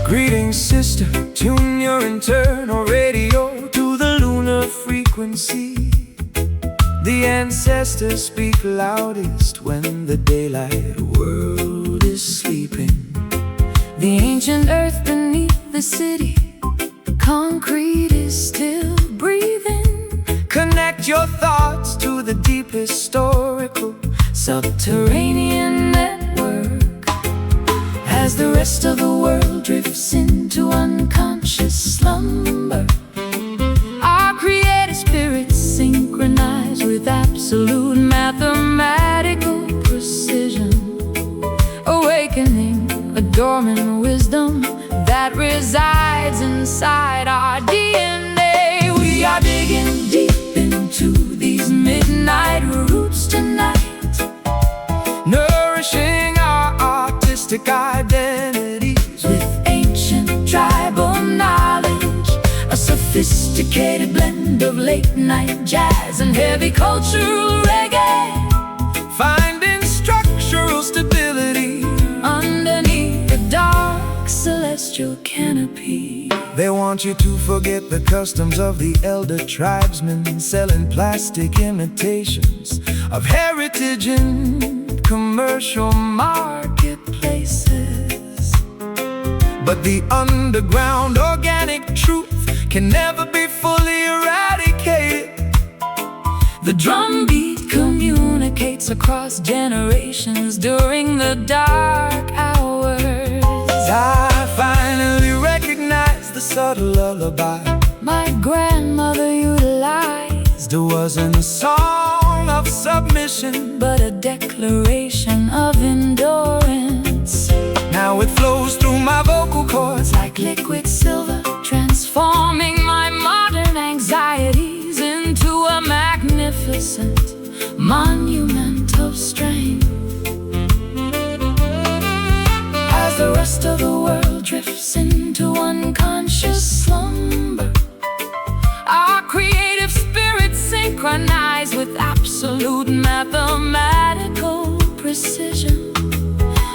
Greetings, sister, tune your internal radio to the lunar frequency. The ancestors speak loudest when the daylight world is sleeping. The ancient earth beneath the city, concrete is still breathing. Connect your thoughts to the deep historical subterranean network. As the rest of the world drifts into unconscious slumber, our creative spirits synchronize with absolute mathematical precision, awakening a dormant wisdom that resides inside our DNA. We are digging deep into these midnight roots tonight, nourishing our artistic identities with ancient tribal knowledge, a sophisticated blend of late-night jazz and heavy cultural reggae, finding structural stability underneath the dark celestial canopy. They want you to forget the customs of the elder tribesmen, selling plastic imitations of heritage in commercial marketplaces. But the underground organic truth can never be fully eradicated. The drumbeat communicates across generations during the dark hours. I finally recognize the subtle lullaby my grandmother utilized. It wasn't a song of submission, but a declaration of endurance. now it flows through my vocal cords like liquid silver, transforming my modern anxieties into a magnificent magnificent monument of strength. As the rest of the world drifts into unconscious slumber, our creative spirits synchronize with absolute mathematical precision,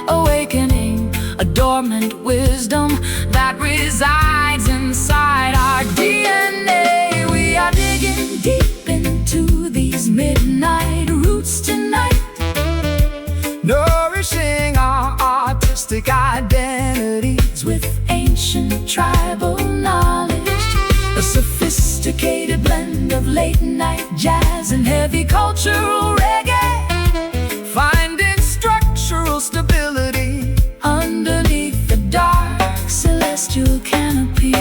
awakening a dormant wisdom that resides inside our DNA. We are digging deep into these midnight roots tonight, nourishing our artistic identities with ancient tribal knowledge, a sophisticated blend of late night jazz and heavy cultural reggae, finding structural stability underneath the dark celestial canopy.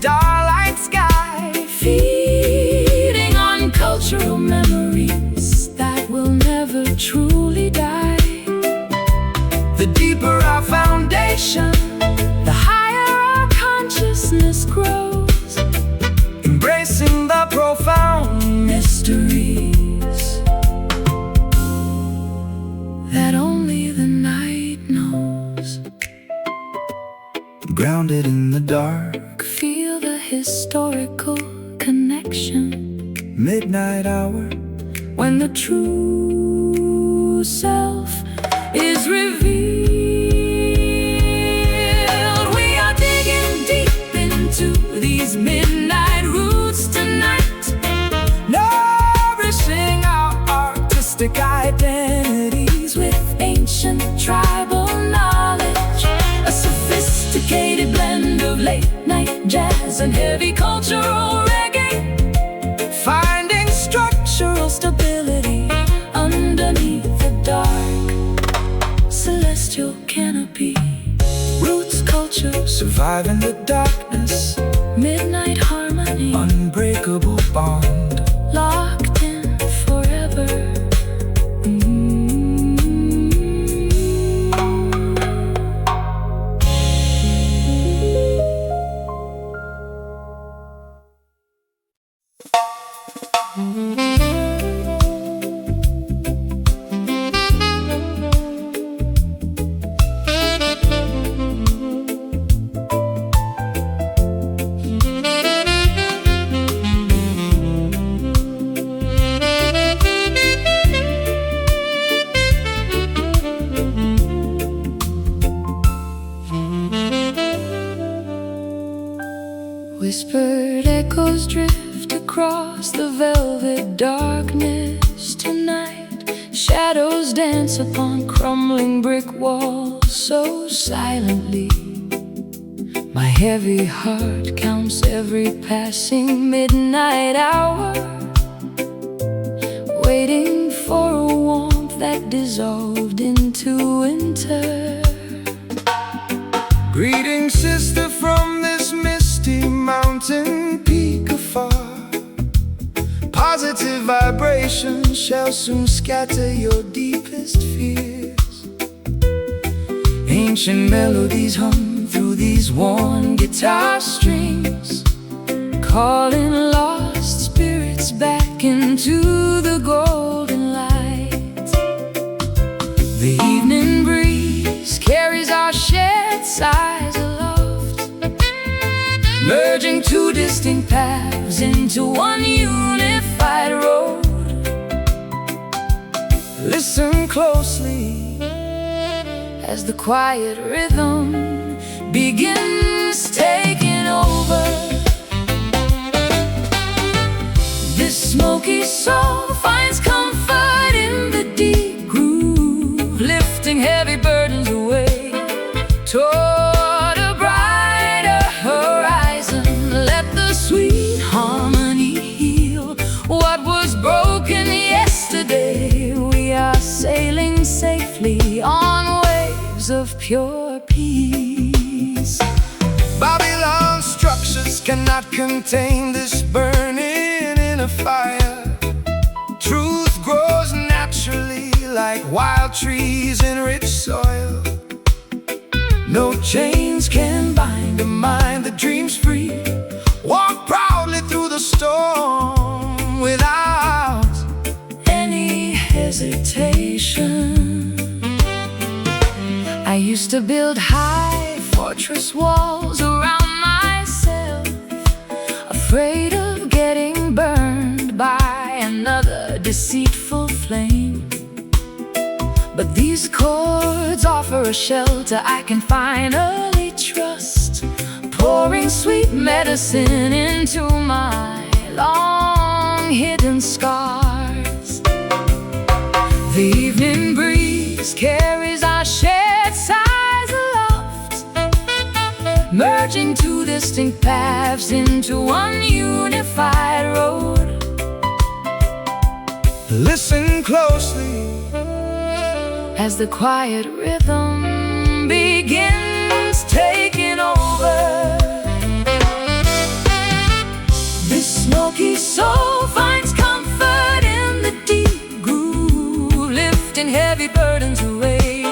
Starlight sky, feeding on cultural memories that will never truly die. The deeper our foundation, the higher our consciousness grows, embracing the profound mysteries that only the night knows. Grounded in the dark, feel the historical connection. Midnight hour, when the true self is revealed. We are digging deep into these midnight roots tonight, nourishing our artistic identities with ancient tribal knowledge, a sophisticated blend of late night jazz and heavy cultural reggae, finding structural stability underneath the dark celestial canopy. Roots culture, surviving the darkness, midnight harmony, unbreakable bond, locked in forever. Whispered echoes drift across the velvet darkness tonight. Shadows dance upon crumbling brick walls so silently. My heavy heart counts every passing midnight hour, waiting for a warmth that dissolved into winter. Greetings, sister, from this misty mountain peak afar. Positive vibrations shall soon scatter your deepest fears. Ancient melodies hum through these worn guitar strings, calling lost spirits back into the golden light. The evening breeze carries our shared sighs aloft, merging two distinct paths into one unified road. Listen closely as the quiet rhythm begins taking over. This smoky soul finds comfort in the deep groove, lifting heavy burdens away toward a brighter horizon. Let the sweet harmony heal pure peace. Babylon's structures cannot contain this burning in a fire. Truth grows naturally like wild trees in rich soil. No chains can bind a mind that dreams free. Walk proudly through the storm without Any hesitation. I used to build high fortress walls around myself, afraid of getting burned by another deceitful flame. But these chords offer a shelter I can finally trust, pouring sweet medicine into my long hidden scars. The evening breeze carries our shared sighs aloft, merging two distinct paths into one unified road. listen closely as the quiet rhythm begins taking over. This smoky soul finds comfort in the deep groove, lifting heavy burdens away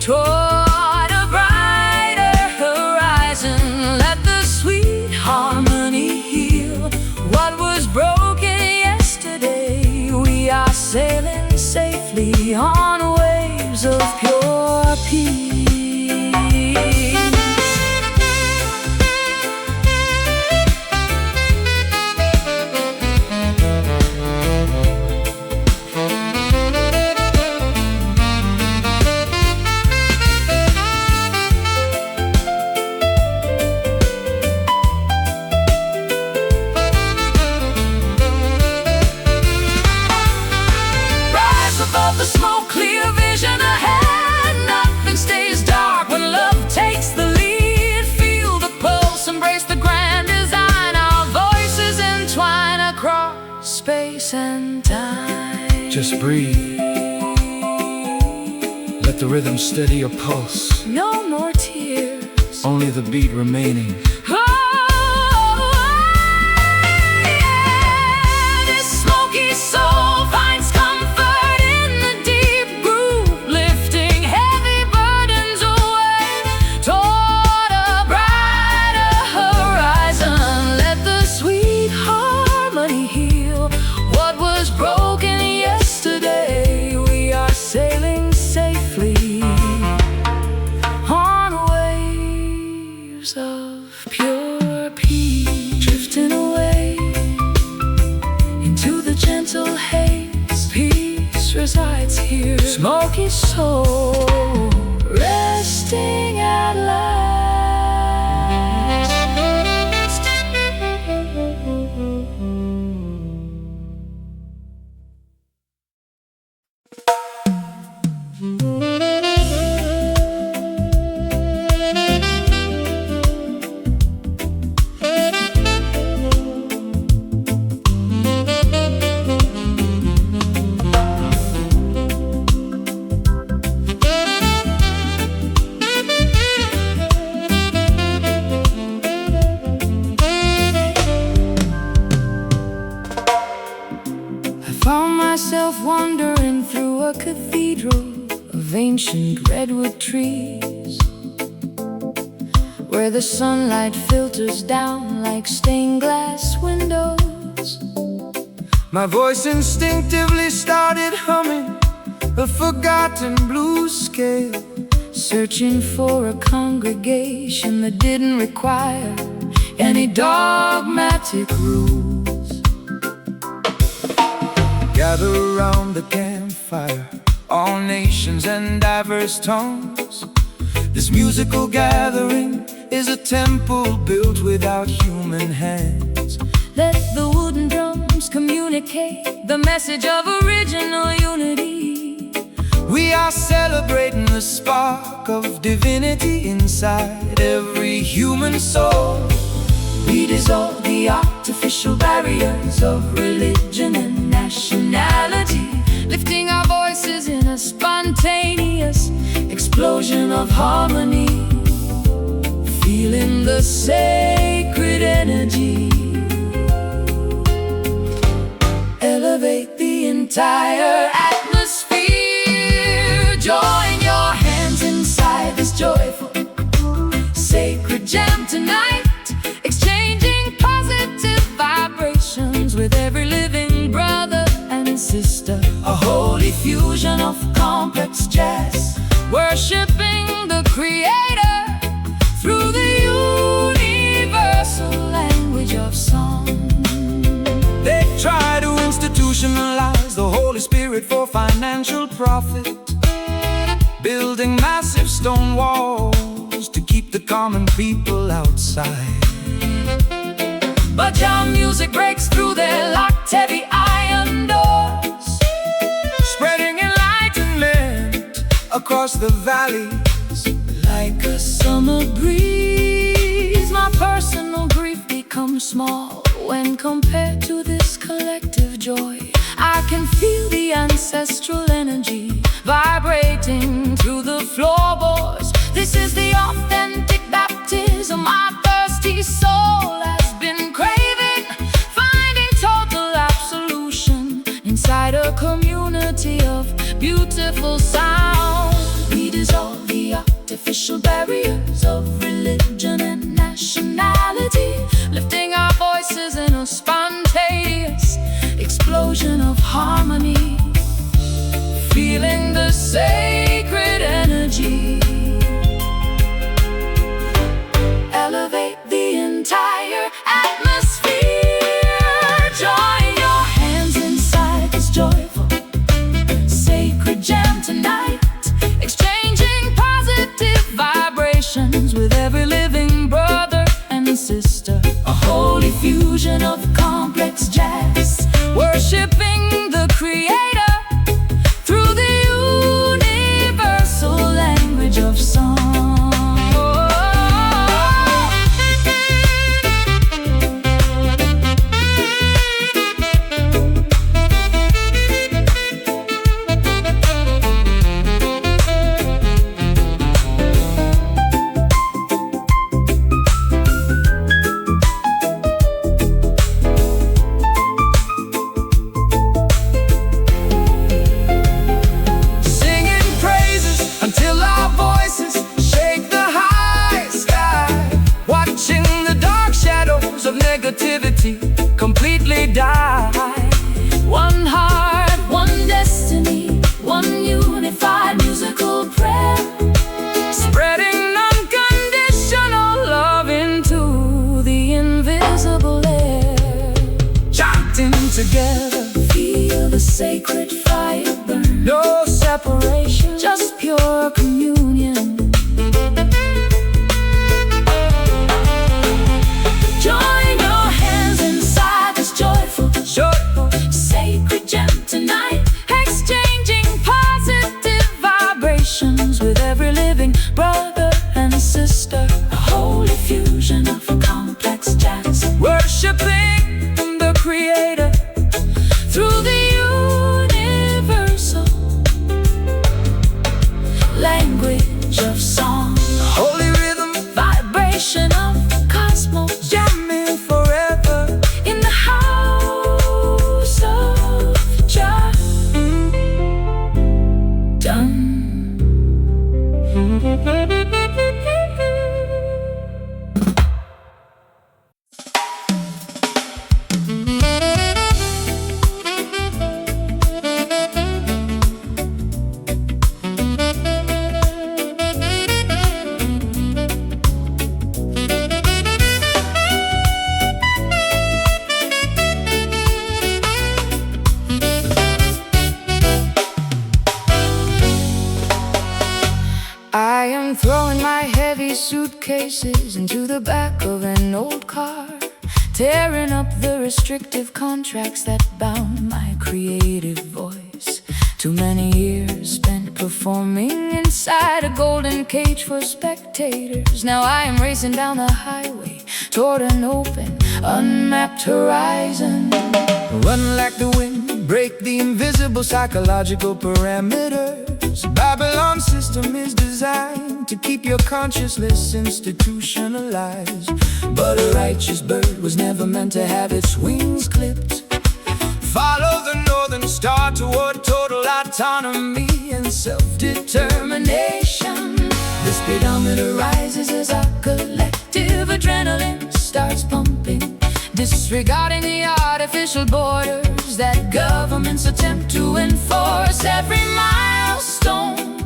toward a brighter horizon. Let the sweet harmony heal what was broken yesterday. We are sailing safely on waves of pure peace. Above the smoke, clear vision ahead. Nothing stays dark when love takes the lead. Feel the pulse, embrace the grand design. Our voices entwine across space and time. Just breathe. Let the rhythm steady your pulse. No more tears, Only the beat remaining. yeah. This smoky soul finds comfort in the deep groove, lifting heavy burdens away toward a brighter horizon. Let the sweet harmony heal what was broken yesterday. We are sailing safely on waves of pure peace, drifting away into the gentle haze. Peace resides here, smoky soul resting at last. Found myself wandering through a cathedral of ancient redwood trees, where the sunlight filters down like stained glass windows. My voice instinctively started humming a forgotten blues scale, Searching for a congregation that didn't require any dogmatic rules. gather around the campfire, all nations and diverse tongues. This musical gathering is a temple built without human hands. Let the wooden drums communicate the message of original unity. We are celebrating the spark of divinity inside every human soul. We dissolve the artificial barriers of religion and nationality, lifting our voices in a spontaneous explosion explosion of harmony, feeling the sacred energy. Elevate the entire atmosphere. Join your hands inside this joyful, sacred jam tonight, exchanging positive vibrations with every living brother and sister. A holy fusion of complex jazz, worshiping the Creator through the universal language of song. They try to institutionalize the Holy Spirit for financial profit, building massive stone walls to keep the common people outside. But jam music breaks through their locked heavy iron doors, spreading enlightenment across the valleys like a summer breeze. My personal grief becomes small when compared to this collective joy. I can feel the ancestral energy vibrating through the floorboards. This is the authentic baptism my thirsty soul has been craving, finding total absolution inside a community of beautiful sound. We dissolve the artificial barriers of religion and nationality, lifting our voices in a spontaneous explosion of harmony, feeling the sacred energy. Elevate the entire atmosphere. Join your hands inside this joyful, sacred jam tonight, exchanging positive vibrations with every living brother and sister. A holy fusion of complex jazz, worshiping the Creator through the universal language of song. Of negativity completely die. One heart, one destiny, one unified musical prayer, spreading unconditional love into the invisible air. Chanting together, feel the sacred fire burn. No separation, just pure communion. Join your hands inside this joyful, sacred jam tonight, exchanging positive vibrations with every living brother and sister. A holy fusion of complex jazz, worshiping the Creator through the universal language of song. holy rhythm, Vibration of cosmos, jamming forever in the house of Jah. Done. I am throwing my heavy suitcases into the back of an old car, tearing up the restrictive contracts that bound my creative voice. Too many years spent performing inside a golden cage for spectators. Now I am racing down the highway toward an open, unmapped horizon. run like the wind, break the invisible psychological parameters. Babylon's system is designed to keep your consciousness institutionalized. But a righteous bird was never meant to have its wings clipped. Follow the northern star toward total autonomy and self-determination. The speedometer rises as our collective adrenaline starts pumping, disregarding the artificial borders that governments attempt to enforce. Every milestone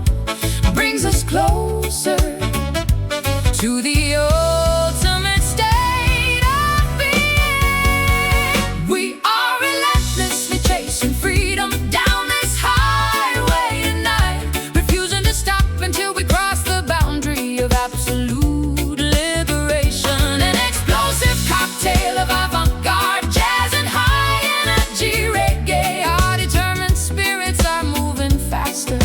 brings us closer to the ultimate state of being. We are relentlessly chasing freedom down this highway tonight, refusing to stop until we cross the boundary of absolute liberation. An explosive cocktail of avant-garde jazz and high-energy reggae. Our determined spirits are moving faster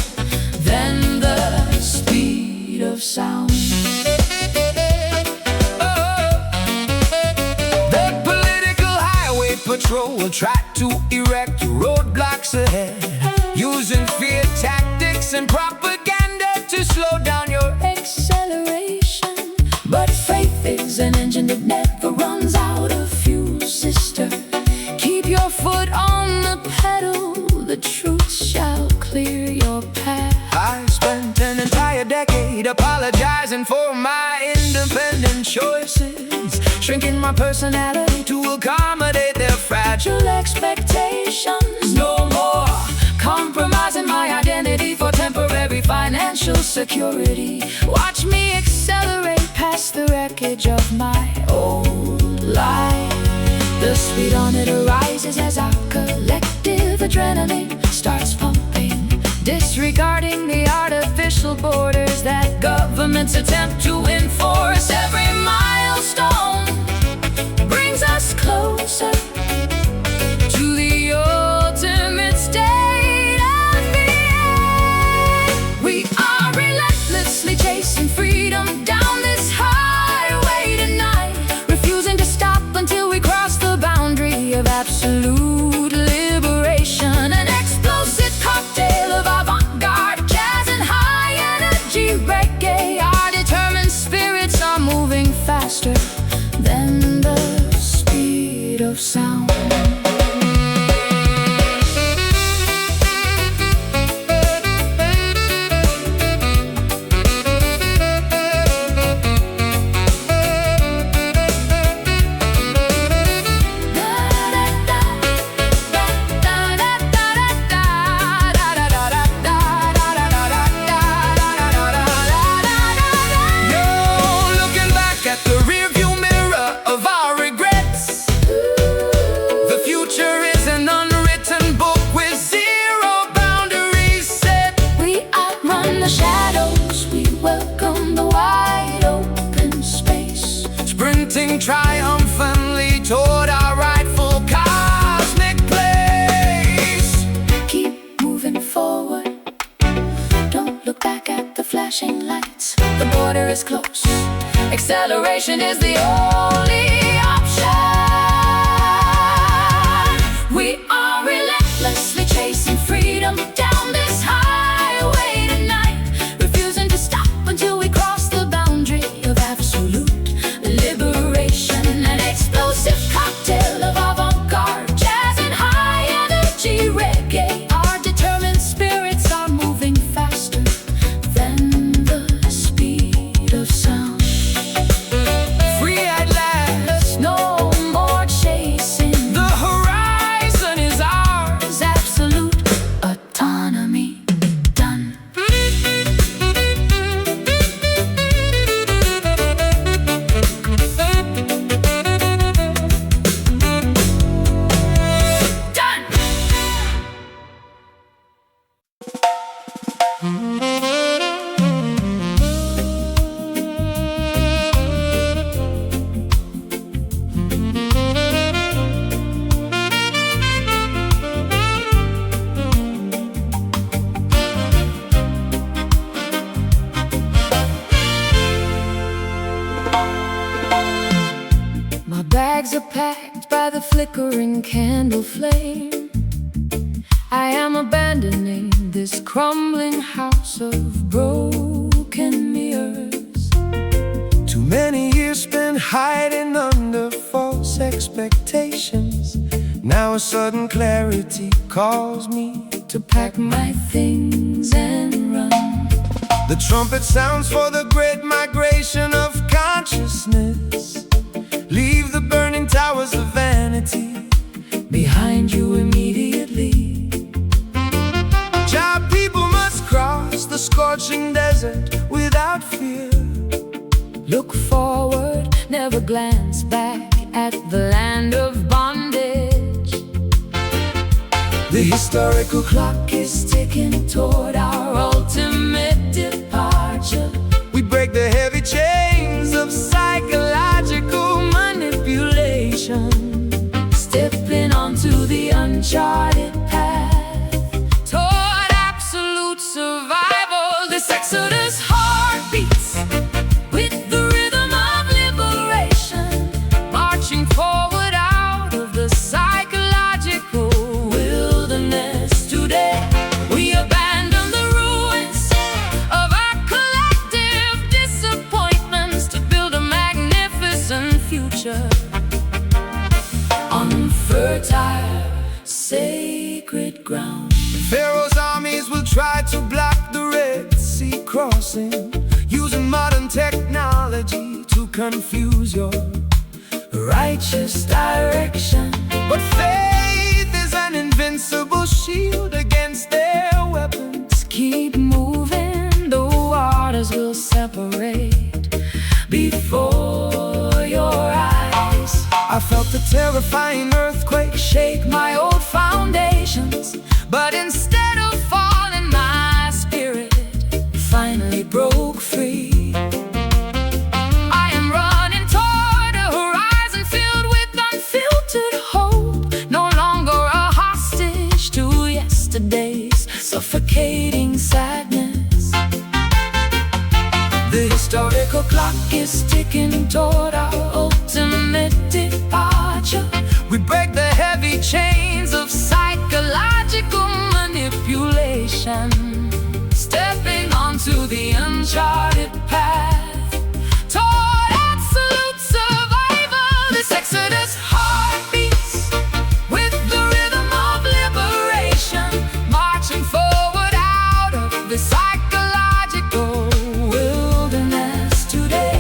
than the speed of sound. The political highway patrol will try to erect roadblocks ahead, using fear tactics and propaganda to slow down your acceleration. But faith is an engine that never runs out of fuel, sister. Keep your foot on the pedal, the truth shall clear your path. I spent an entire decade apologizing for my independent choices, shrinking my personality to accommodate their fragile expectations. No more compromising my identity for temporary financial security. Watch me accelerate past the wreckage of my old life. The speedometer rises as our collective adrenaline starts pumping, disregarding the artificial borders that governments attempt to enforce. Every milestone brings us closer to the ultimate state of being. We are relentlessly chasing freedom down this highway tonight, refusing to stop until we cross the boundary of absolute liberation. An explosive cocktail of avant-garde jazz and high-energy reggae. Our determined spirits are moving faster than the speed of sound. Triumphantly toward our rightful cosmic place. Keep moving forward, don't look back at the flashing lights. The border is close, acceleration is the only option. We are relentlessly chasing freedom down this highway tonight, refusing to stop until we cross the boundary of absolute liberation. An explosive cocktail of avant-garde jazz and high-energy reggae. Our determined spirits are moving faster than the speed of sound. Free at last, no more chasing. The horizon is ours, absolute autonomy. Done. My bags are packed by the flickering candle flame. I am abandoning this crumbling house of broken mirrors. Too many years spent hiding under false expectations. Now a sudden clarity calls me To pack my things and run. The trumpet sounds for the great migration of consciousness. Leave the burning towers of vanity Behind you immediately. Job people must cross the scorching desert without fear. Look forward, never glance back at the land of bondage. The historical Clock is ticking toward our ultimate departure. we break the heavy chains of psychological Manipulation, stepping onto the uncharted path toward absolute survival. This exodus heartbeats with the rhythm of liberation, marching forward out of the psychological wilderness. Today we abandon the ruins of our collective disappointments to build a magnificent future on fertile, sacred ground. Pharaoh's armies will try to block the Red Sea crossing, using modern technology to confuse your Righteous direction, But faith is an invincible shield against their weapons. keep moving, the waters will separate before your eyes. I felt the terrifying earthquake Shake my old foundations, but instead of falling, my spirit finally broke free. I am running toward a horizon filled with unfiltered hope, no longer a hostage to yesterday's suffocating sadness. The historical clock is ticking toward our ultimate departure. We break the heavy Chains of psychological manipulation, stepping onto the uncharted path toward absolute survival. This exodus heartbeats with the rhythm of liberation, marching forward out of the psychological wilderness. Today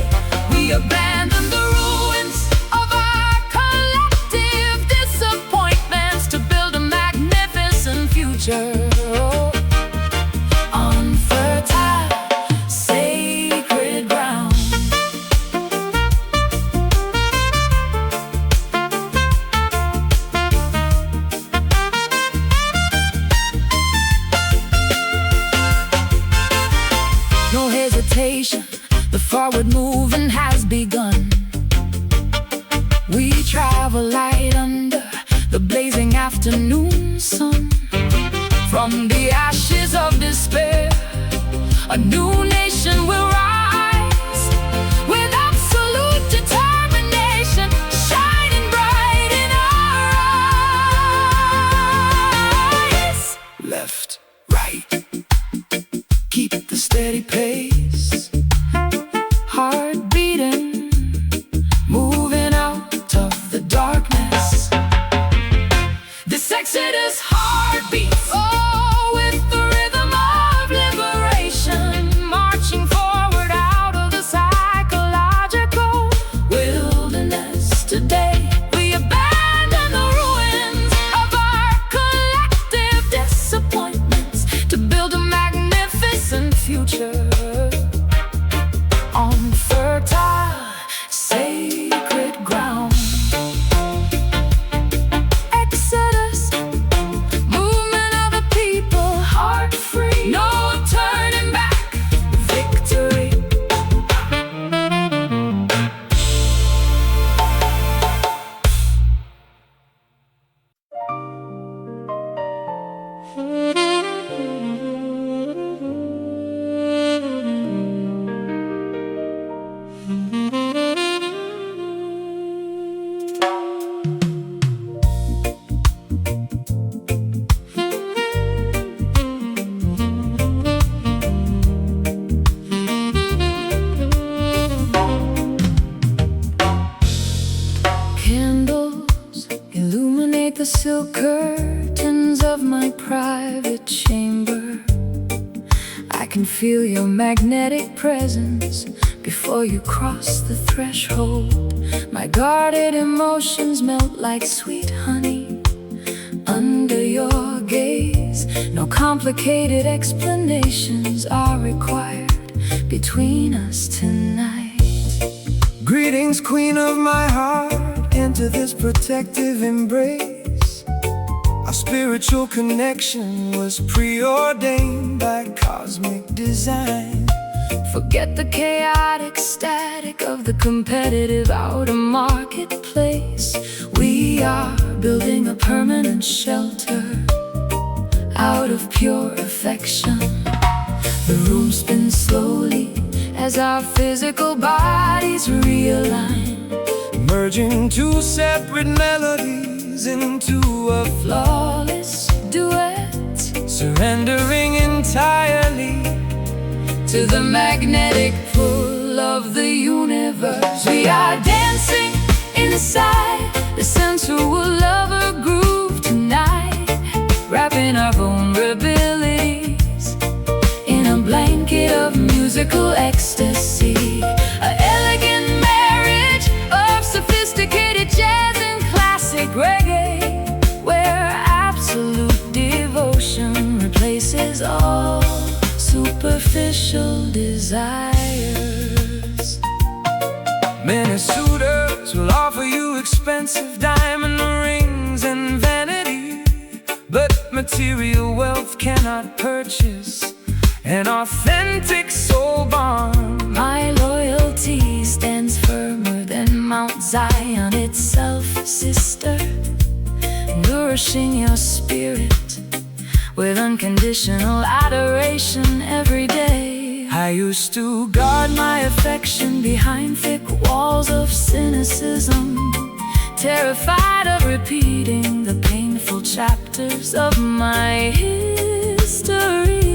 we abandon the ruins of our collective disappointments to build a magnificent future on fertile, sacred ground. No hesitation, the forward movement has begun. We travel light under the blazing afternoon sun. From the ashes of despair, a new nation will rise with absolute determination, shining bright in our eyes. left, right. Keep the steady pace. Heart beating, moving out of the darkness. This exodus heartbeats, oh, with the rhythm of liberation, marching forward out of the psychological wilderness. Today we abandon the ruins of our collective disappointments to build a magnificent future on fertile, sacred ground. Exodus, movement illuminate the silk curtains of my private chamber. I can feel your magnetic presence before you cross the threshold. My guarded emotions melt like sweet honey under your gaze. No complicated explanations are required between us tonight. Greetings, queen of my heart, into this protective embrace. Our spiritual connection was preordained by cosmic design. Forget the chaotic static of the competitive outer marketplace. We are building a permanent shelter out of pure affection. The room spins slowly as our physical bodies realign, merging two separate melodies into a flawless duet, surrendering entirely to the magnetic pull of the universe. We are dancing inside the sensual lover groove tonight, wrapping our vulnerabilities in a blanket of musical ecstasy. An elegant marriage of sophisticated jazz and classic reggae, where absolute devotion replaces all superficial desires. Many suitors will offer you expensive diamond rings and vanity, but material wealth cannot purchase an authentic soul bond. My loyalty stands firmer than Mount Zion itself, sister, nourishing your spirit with unconditional adoration every day. I used to guard my affection behind thick walls of cynicism, terrified of repeating the painful chapters of my history.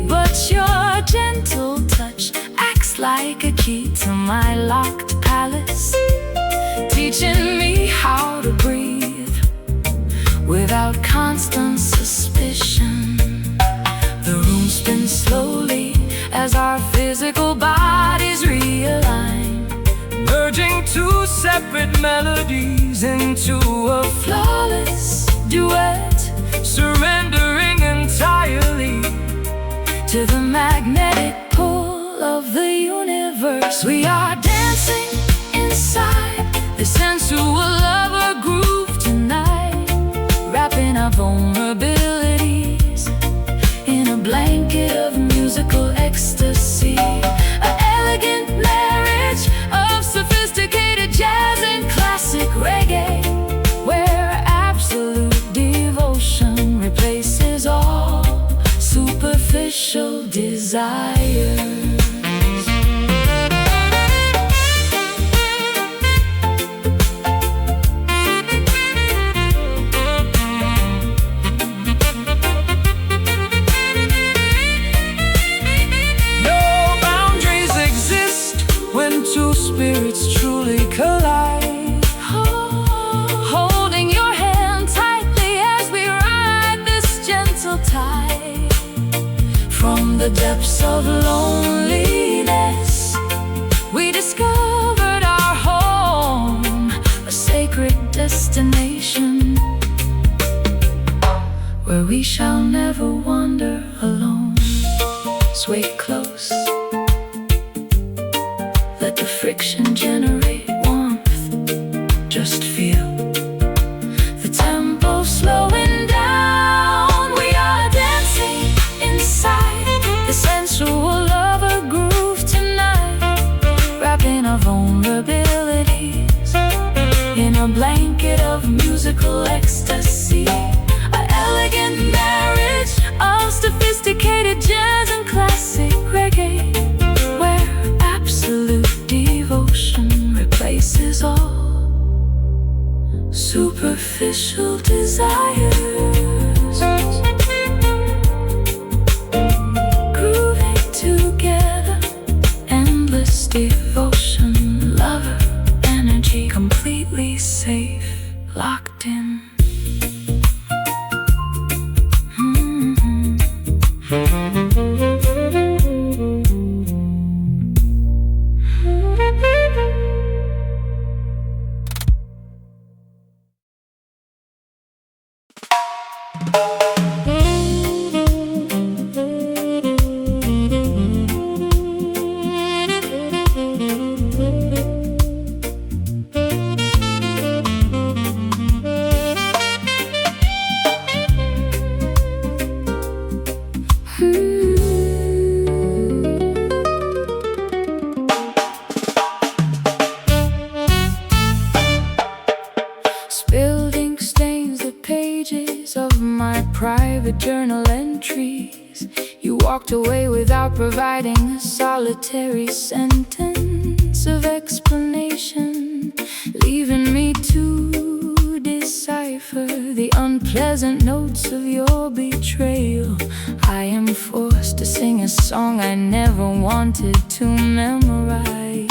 But your gentle touch acts like a key to my locked palace, teaching me how to breathe without constant suspicion. The room spins slowly as our physical bodies realign, merging two separate melodies into a flawless duet, surrendering entirely to the magnetic pull of the universe. We are dancing inside the sensual lover groove tonight, wrapping our vulnerabilities in a blanket of musical ecstasy. An elegant marriage of sophisticated jazz and classic reggae, where absolute devotion replaces all superficial desires. Spirits truly collide, holding your hand tightly as we ride this gentle tide. From the depths of loneliness, we discovered our home, a sacred destination where we shall never wander alone. Sway close, let the friction generate warmth. Just feel the tempo slowing down. We are dancing inside the sensual lover groove tonight, wrapping our vulnerabilities in a blanket of musical ecstasy. An elegant marriage of sophisticated jazz and classic reggae, where absolute devotion replaces all superficial desires. Grooving together, endless devotion, lover energy, completely safe, locked in. pages of my private journal entries. You walked away without providing a solitary sentence of explanation, leaving me to decipher the unpleasant notes of your betrayal. I am forced to sing a song I never wanted to memorize.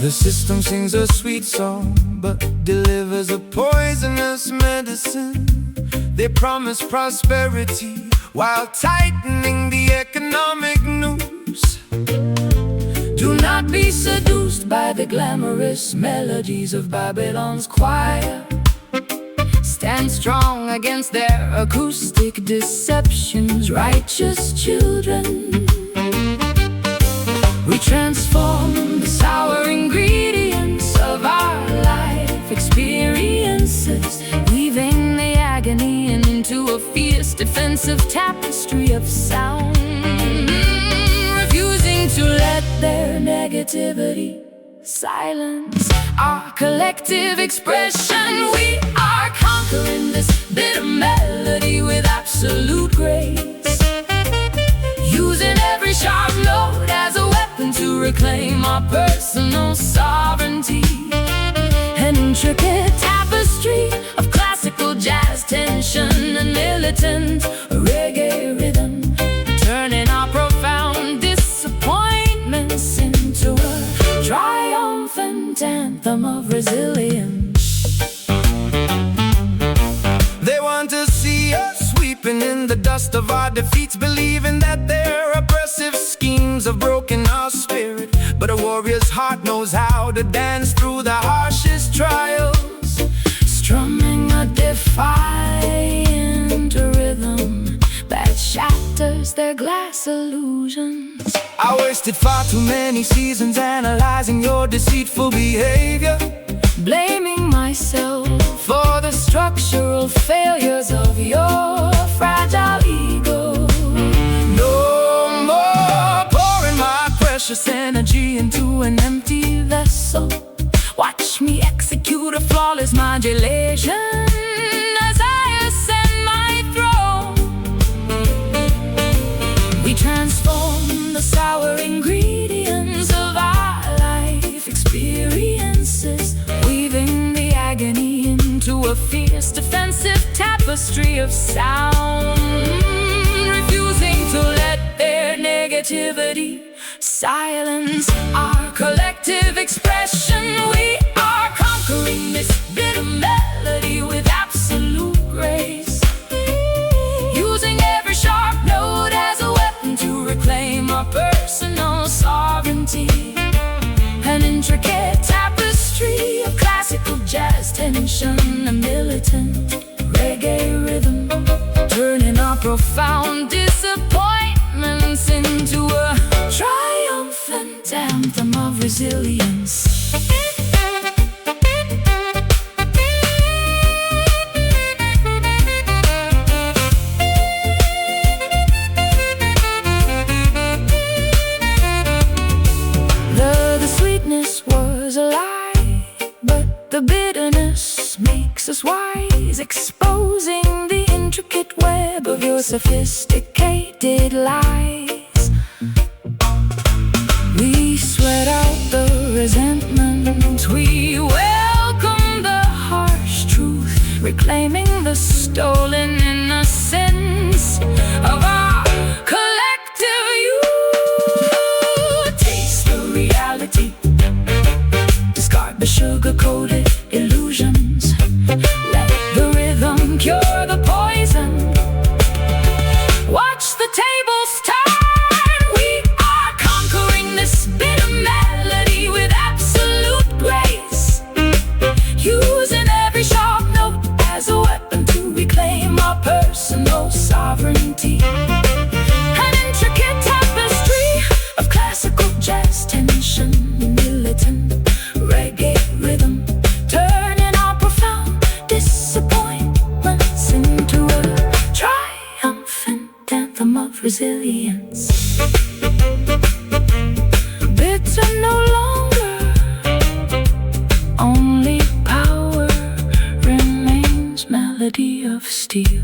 The system sings a sweet song, but delivers a poisonous medicine. They promise prosperity while tightening the economic noose. Do not be seduced by the glamorous melodies of Babylon's choir. Stand strong against their acoustic deceptions, righteous children. We transform the sour ingredients of our life experiences, weaving the agony into a fierce defensive tapestry of sound. Refusing to let their negativity silence our collective expression. We are conquering this bitter melody with absolute grace, using every sharp note as a weapon to reclaim our personal sovereignty. An intricate tapestry of classical jazz tension and militant reggae rhythm, turning our profound disappointments into a triumphant anthem of resilience. They want to see us sweeping in the dust of our defeats, believing that their oppressive schemes have broken our spirit. But a warrior's heart knows how to dance through the harshest trials, Strumming a defiant rhythm that shatters their glass illusions. I wasted far too many seasons analyzing your deceitful behavior, Blaming myself for the structural failures of your fragile ego. no more pouring my Precious energy into an empty vessel. Watch me execute a flawless modulation as I ascend my throne. We transform the sour ingredients of our life experiences, weaving the agony into a fierce defensive tapestry of sound. Refusing to let their negativity silence our collective expression. We are conquering this bitter melody with absolute grace, using every sharp note as a weapon to reclaim our personal sovereignty. An intricate tapestry of classical jazz tension and militant reggae rhythm, turning our profound disappointments into a triumphant anthem of resilience. The sweetness was a lie, but the bitterness makes us wise, exposing the intricate web of your sophisticated lies. We sweat out the resentment, we welcome the harsh truth, reclaiming the stolen innocence of our collective youth. Taste the reality, discard the sugar-coated illusions. Let the rhythm cure the poison. Watch the tables turn. We are conquering this bitter melody with absolute grace, using every sharp note as a weapon to reclaim our personal sovereignty. An intricate tapestry of classical jazz tension, militant reggae rhythm, turning our profound disappointments into a triumphant anthem of resilience. Bitter no longer, only power remains. melody of steel.